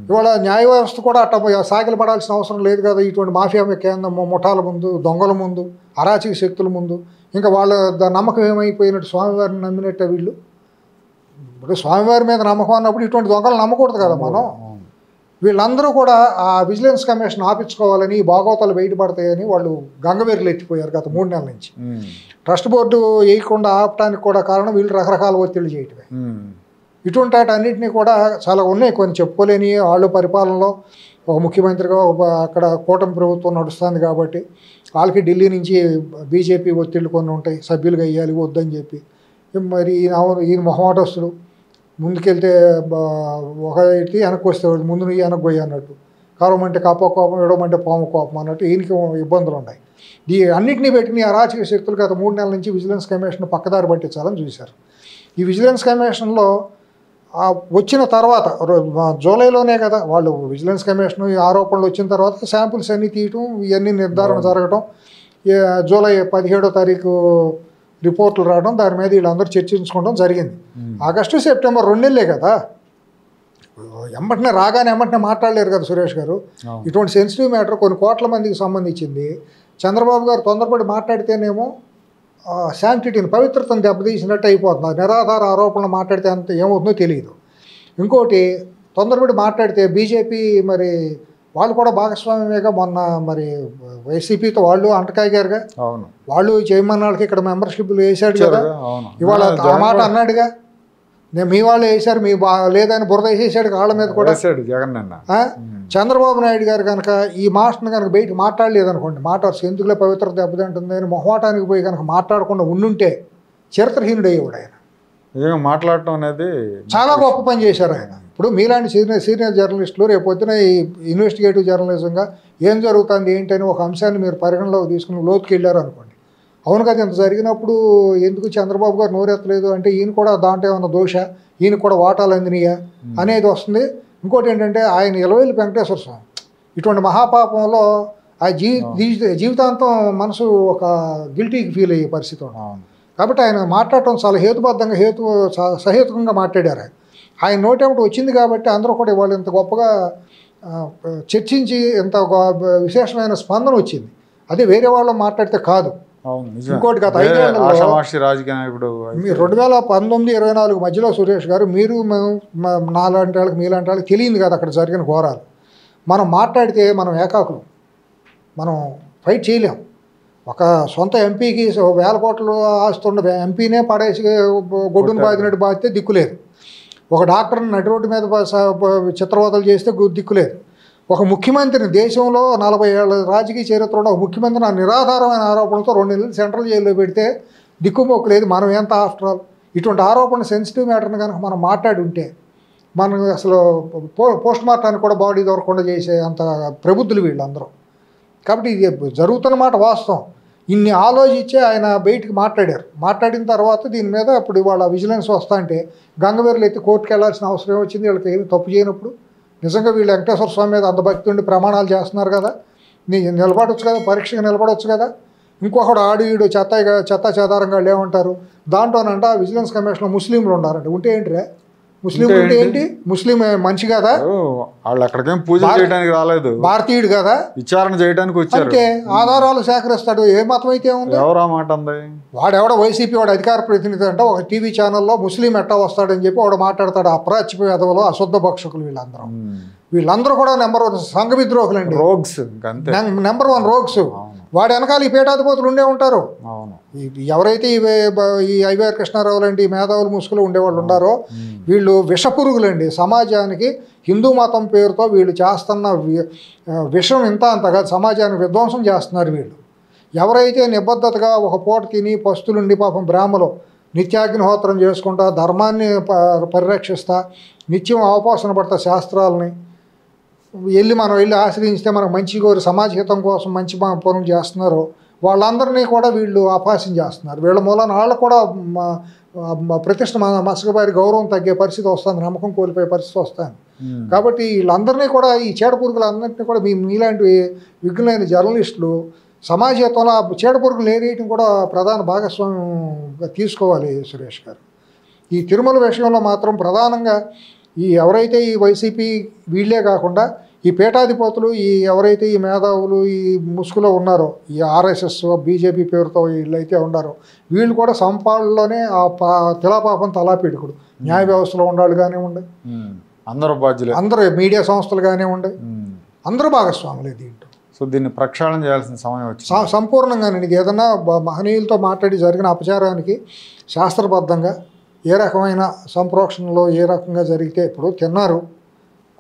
ఇవాళ న్యాయ వ్యవస్థ కూడా అట్ట సాగిలు పడాల్సిన అవసరం లేదు కదా. ఇటువంటి మాఫియా కేంద్రం ముఠాల ముందు, దొంగల ముందు, అరాచక శక్తుల ముందు ఇంకా వాళ్ళ నమ్మకం ఏమైపోయినట్టు స్వామివారిని నమ్మినట్టే వీళ్ళు. ఇప్పుడు స్వామివారి మీద నమ్మకం అన్నప్పుడు ఇటువంటి దొంగలు నమ్మకూడదు కదా మనం. వీళ్ళందరూ కూడా ఆ విజిలెన్స్ కమిషన్ ఆపించుకోవాలని, ఈ భాగవతాలు బయటపడతాయని వాళ్ళు గంగవీరులు ఎత్తిపోయారు గత 3 నెలల నుంచి. ట్రస్ట్ బోర్డు వేయకుండా ఆపడానికి కూడా కారణం వీళ్ళు రకరకాల ఒత్తిళ్ళు చేయటమే. ఇటువంటి వాటన్నిటినీ కూడా చాలా ఉన్నాయి, కొన్ని చెప్పుకోలేని. వాళ్ళు పరిపాలనలో ఒక ముఖ్యమంత్రిగా అక్కడ కూటమి ప్రభుత్వం నడుస్తుంది కాబట్టి వాళ్ళకి ఢిల్లీ నుంచి బీజేపీ ఒత్తిళ్ళు కొన్ని ఉంటాయి, సభ్యులుగా వేయాలి వద్దని చెప్పి. మరి ఈయన మొహమాటస్తుడు, ముందుకెళ్తే ఒకటి వెనక్కి వస్తే ముందు నువ్వు వెనక్కి పోయి అన్నట్టు, కరవమంటే కప్ప కోపం, ఇడవమంటే పాము కోపం అన్నట్టు ఈయనకి ఇబ్బందులు ఉన్నాయి. అన్నింటినీ పెట్టుకుని అరాచక శక్తులు గత 3 నెలల నుంచి విజిలెన్స్ కమిషన్ పక్కదారి పట్టించాలని చూశారు. ఈ విజిలెన్స్ కమిషన్లో వచ్చిన తర్వాత జూలైలోనే కదా వాళ్ళు విజిలెన్స్ కమిషన్ ఈ ఆరోపణలు వచ్చిన తర్వాత శాంపుల్స్ అన్నీ తీయటం, ఇవన్నీ నిర్ధారణ జరగటం, జూలై 17వ తారీఖు రిపోర్ట్లు రావడం, దాని మీద వీళ్ళందరూ చర్చించుకోవడం జరిగింది. ఆగస్టు సెప్టెంబర్ 2 నెలలే కదా, వెంటనే మాట్లాడలేరు కదా సురేష్ గారు. ఇటువంటి సెన్సిటివ్ మ్యాటర్ కొన్ని కోట్ల మందికి సంబంధించింది. చంద్రబాబు గారు తొందరపడి మాట్లాడితేనేమో శాంక్టిటీని, పవిత్రతను దెబ్బతీసినట్టు అయిపోతుంది. నిరాధార ఆరోపణలు మాట్లాడితే అంత ఏమవుతుందో తెలియదు. ఇంకోటి, తొందరపడి మాట్లాడితే బీజేపీ మరి వాళ్ళు కూడా భాగస్వామ్యమేగా. మొన్న మరి వైసీపీతో వాళ్ళు అంటకాయగారుగా, వాళ్ళు చేయమన్న వాళ్ళకి ఇక్కడ మెంబర్షిప్లు వేసాడు కదా, ఇవాళ ఆ మాట అన్నాడుగా, నేను మీ వాళ్ళు వేసారు మీ లేదని బురద వేసేసాడు కాళ్ళ మీద కూడా జగన్. చంద్రబాబు నాయుడు గారు కనుక ఈ మాటను కనుక బయట మాట్లాడలేదనుకోండి, మాట్లాడు ఎందుకులే పవిత్రత దెబ్బతింటుంది అని మొహమాటానికి పోయి కనుక మాట్లాడకుండా ఉండుంటే చరిత్రహీనుడు అయ్యేవాడు ఆయన. నిజంగా మాట్లాడటం అనేది చాలా గొప్ప పని చేశారు ఆయన. ఇప్పుడు మీలాంటి సీనియర్ జర్నలిస్టులు రేపు పొద్దున ఈ ఇన్వెస్టిగేటివ్ జర్నలిజంగా ఏం జరుగుతుంది ఏంటని ఒక అంశాన్ని మీరు పరిగణలోకి తీసుకుని లోతుకి వెళ్ళారు అనుకోండి, అవును కదా ఇంత జరిగినప్పుడు ఎందుకు చంద్రబాబు గారు నోరెత్తలేదు అంటే ఈయన కూడా దాంట్లో ఏమన్నా దోష, ఈయన కూడా వాటాలు అందినయా అనేది వస్తుంది. ఇంకోటి ఏంటంటే ఆయన ఇలవేలు వెంకటేశ్వర స్వామి ఇటువంటి మహాపాపంలో ఆ జీవితాంతం మనసు ఒక గిల్టీకి ఫీల్ అయ్యే పరిస్థితి ఉంది. కాబట్టి ఆయన మాట్లాడటం చాలా హేతుబద్ధంగా సహేతుకంగా మాట్లాడారు. ఆయన నోటేమిటి వచ్చింది కాబట్టి అందరూ కూడా వాళ్ళు ఇంత గొప్పగా చర్చించి ఇంత విశేషమైన స్పందన వచ్చింది. అదే వేరే వాళ్ళు మాట్లాడితే కాదు. ఇంకోటి గత 5 ఏళ్లలో 2019-24 మధ్యలో సురేష్ గారు మీరు నాలాంటి వాళ్ళకి మీలాంటి వాళ్ళకి తెలియదు కదా అక్కడ జరిగిన ఘోరాలు. మనం మాట్లాడితే మనం ఏకాకులు, మనం ఫైట్ చేయలేం. ఒక సొంత ఎంపీకి 1000 కోట్లు ఆస్తుండ ఎంపీనే పడేసి గొడ్డును బాధినట్టు బాధితే దిక్కులేదు. ఒక డాక్టర్ని నడి రోడ్డు మీద చిత్రవదలు చేస్తే దిక్కులేదు. ఒక ముఖ్యమంత్రిని దేశంలో 40 ఏళ్ళ రాజకీయ చరిత్రలో ఒక ముఖ్యమంత్రిని నిరాధారమైన ఆరోపణలతో 2 నెలలు సెంట్రల్ జైల్లో పెడితే దిక్కుమొక్కు లేదు. మనం ఎంత ఆఫ్టర్ ఆల్ ఇటువంటి ఆరోపణ సెన్సిటివ్ మ్యాటర్ని కనుక మనం మాట్లాడి ఉంటే మనం అసలు పోస్ట్ మార్టానికి కూడా బాడీ దొరకకుండా చేసే అంత ప్రబుద్ధులు వీళ్ళందరూ. కాబట్టి ఇది జరుగుతున్న మాట వాస్తవం. ఇన్ని ఆలోచించే ఆయన బయటికి మాట్లాడారు. మాట్లాడిన తర్వాత దీని మీద ఇప్పుడు వాళ్ళ విజిలెన్స్ వస్తా అంటే గంగవీరులు ఎత్తి కోర్టుకు వెళ్లాల్సిన అవసరం వచ్చింది. వీళ్ళకి ఏమి తప్పు చేయనప్పుడు నిజంగా వీళ్ళు వెంకటేశ్వర స్వామి మీద అంత భక్తి ఉండి ప్రమాణాలు చేస్తున్నారు కదా, నిలబడవచ్చు కదా, పరీక్షగా నిలబడవచ్చు కదా. ఇంకొకడు ఆడు ఈడు చెత్త చెదారంగా ఏమంటారు దాంట్లోనంట విజిలెన్స్ కమిషన్లో ముస్లింలు ఉన్నారంట. ఉంటే ఏంటిరే ముస్లిం అంటే ఏంటి? ముస్లిం మనిషి కదా, వాళ్ళు అక్కడికేం పూజ చేయడానికి రాలేదు, భారతీయుడు కదా, విచారణ చేయడానికి వచ్చారు. అంటే ఆధారాలు సేకరిస్తాడు. ఏ మతం అయితే ఉంది, ఎవరా మాట ఉంది, వాడెవడో వైసీపీ వాడు అధికార ప్రతినిధి అంటే ఒక టీవీ ఛానల్లో ముస్లిం ఎట్టా వస్తాడని చెప్పి వాడు మాట్లాడతాడు. అప్రాచ్య వేదవలో అశుద్ధ భక్షకులు వీళ్ళందరూ కూడా నెంబర్ 1 సంఘ విద్రోహులు అండి, రోగ్స్, నెంబర్ 1 రోగ్స్. వాడి వెనకాల ఈ పీఠాధిపతులు ఉండే ఉంటారు. ఎవరైతే ఈ ఐవీఆర్ కృష్ణారావు లాంటి మేధావులు ముసుగులు ఉండేవాళ్ళు ఉన్నారో వీళ్ళు విషపురుగులండి. సమాజానికి హిందూ మతం పేరుతో వీళ్ళు చేస్తున్న విషం ఇంత అంతగా సమాజానికి విధ్వంసం చేస్తున్నారు వీళ్ళు. ఎవరైతే నిబద్ధతగా ఒక పూట తిని పస్తులుండి పాపం బ్రాహ్మలు నిత్యాగ్నిహోత్రం చేసుకుంటా ధర్మాన్ని పరిరక్షిస్తా నిత్యం అవపోసన పడతా శాస్త్రాలని మనం వెళ్ళి ఆశ్రయించితే మనకు మంచి కోరి సమాజ హితం కోసం మంచి పనులు చేస్తున్నారో వాళ్ళందరినీ కూడా వీళ్ళు అపహాస్యం చేస్తున్నారు. వీళ్ళ మూలాన వాళ్ళు కూడా ప్రతిష్ట మసకబారి గౌరవం తగ్గే పరిస్థితి వస్తుంది, నమ్మకం కోల్పోయే పరిస్థితి వస్తుంది. కాబట్టి వీళ్ళందరినీ కూడా ఈ చీడపురుగులందరినీ కూడా మీలాంటి విఘ్నులైన జర్నలిస్టులు సమాజ హితంలో ఆ చీడపురుగులు ఏరియటం కూడా ప్రధాన భాగస్వామ్యంగా తీసుకోవాలి సురేష్ గారు. ఈ తిరుమల విషయంలో మాత్రం ప్రధానంగా ఎవరైతే ఈ వైసీపీ వీళ్ళే కాకుండా ఈ పీఠాధిపతులు ఎవరైతే ఈ మేధావులు ఈ ముసుగులో ఉన్నారో ఈ ఆర్ఎస్ఎస్ బీజేపీ పేరుతో వీళ్ళైతే ఉన్నారో వీళ్ళు కూడా సంపాదనలోనే ఆ తిలాపాపం తలాపీడుకుడు న్యాయ వ్యవస్థలో ఉండాలి కానివ్వండి, అందరూ బాధ్యులే, అందరూ మీడియా సంస్థలు కానివ్వండి, అందరూ భాగస్వాములే దీంట్లో. సో దీన్ని ప్రక్షాళన చేయాల్సిన సమయం వచ్చింది. సంపూర్ణంగా ఇది ఏదన్నా మహనీయులతో మాట్లాడి జరిగిన అపచారానికి శాస్త్రబద్ధంగా ఏ రకమైన సంప్రోక్షణలో ఏ రకంగా జరిగితే, ఇప్పుడు తిన్నారు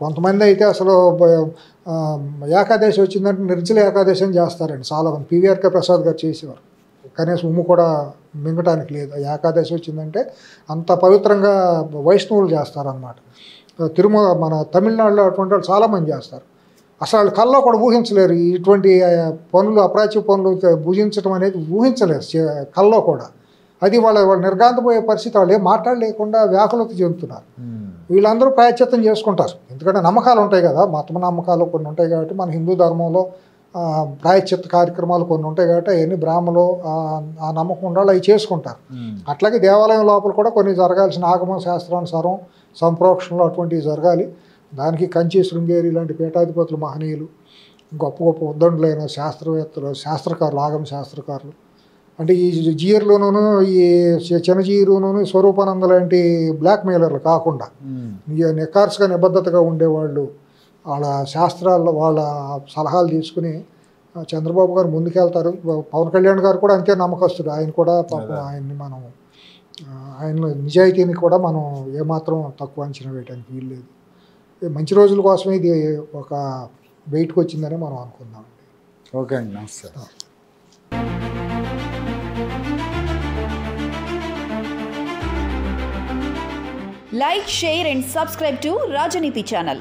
కొంతమంది అయితే అసలు ఏకాదశి వచ్చిందంటే నిర్జల ఏకాదశి చేస్తారండి చాలామంది. పివిఆర్కే ప్రసాద్ గారు చేసేవారు, కనీసం ఉమ్ము కూడా మింగటానికి లేదు. ఏకాదశి వచ్చిందంటే అంత పవిత్రంగా వైష్ణవులు చేస్తారన్నమాట. తిరుమల మన తమిళనాడులో అటువంటి వాళ్ళు చాలామంది చేస్తారు. అసలు వాళ్ళు కల్లో కూడా ఊహించలేరు ఇటువంటి పనులు, అప్రాచ్య పనులు భుజించడం అనేది ఊహించలేరు కల్లో కూడా. అది వాళ్ళు నిర్గాంతపోయే పరిస్థితి, వాళ్ళు ఏం మాట్లాడలేకుండా వ్యాకులత చెందుతున్నారు. వీళ్ళందరూ ప్రాయశ్చిత్తం చేసుకుంటారు, ఎందుకంటే నమ్మకాలు ఉంటాయి కదా, మత నమ్మకాలు కొన్ని ఉంటాయి కాబట్టి. మన హిందూ ధర్మంలో ప్రాయశ్చిత్త కార్యక్రమాలు కొన్ని ఉంటాయి కాబట్టి అవన్నీ బ్రాహ్మలు ఆ నమ్మకం ఉండాలి, అవి చేసుకుంటారు. అట్లాగే దేవాలయం లోపల కూడా కొన్ని జరగాల్సిన ఆగమ శాస్త్రానుసారం సంప్రోక్షణలు అటువంటివి జరగాలి. దానికి కంచి, శృంగేరి లాంటి పీఠాధిపతులు, మహనీయులు, గొప్ప గొప్ప ఉద్దండులైన శాస్త్రవేత్తలు, శాస్త్రకారులు, ఆగమ శాస్త్రకారులు, అంటే ఈ జీరులోనూ ఈ చిన్నజీరులోనూ స్వరూపానంద లాంటి బ్లాక్ మెయిలర్లు కాకుండా నిఖార్సుగా నిబద్ధతగా ఉండేవాళ్ళు, వాళ్ళ శాస్త్రాల్లో వాళ్ళ సలహాలు తీసుకుని చంద్రబాబు గారు ముందుకెళ్తారు. పవన్ కళ్యాణ్ గారు కూడా అంతే నమ్మకస్తుడు. ఆయన కూడా ఆయన్ని మనం ఆయన నిజాయితీని కూడా మనం ఏమాత్రం తక్కువ అంచనా వేయడానికి వీల్లేదు. మంచి రోజుల కోసమే ఇది ఒక బయటకు వచ్చిందని మనం అనుకుందాం. ఓకే అండి, నమస్తే. Like, share and subscribe to Rajaniti channel.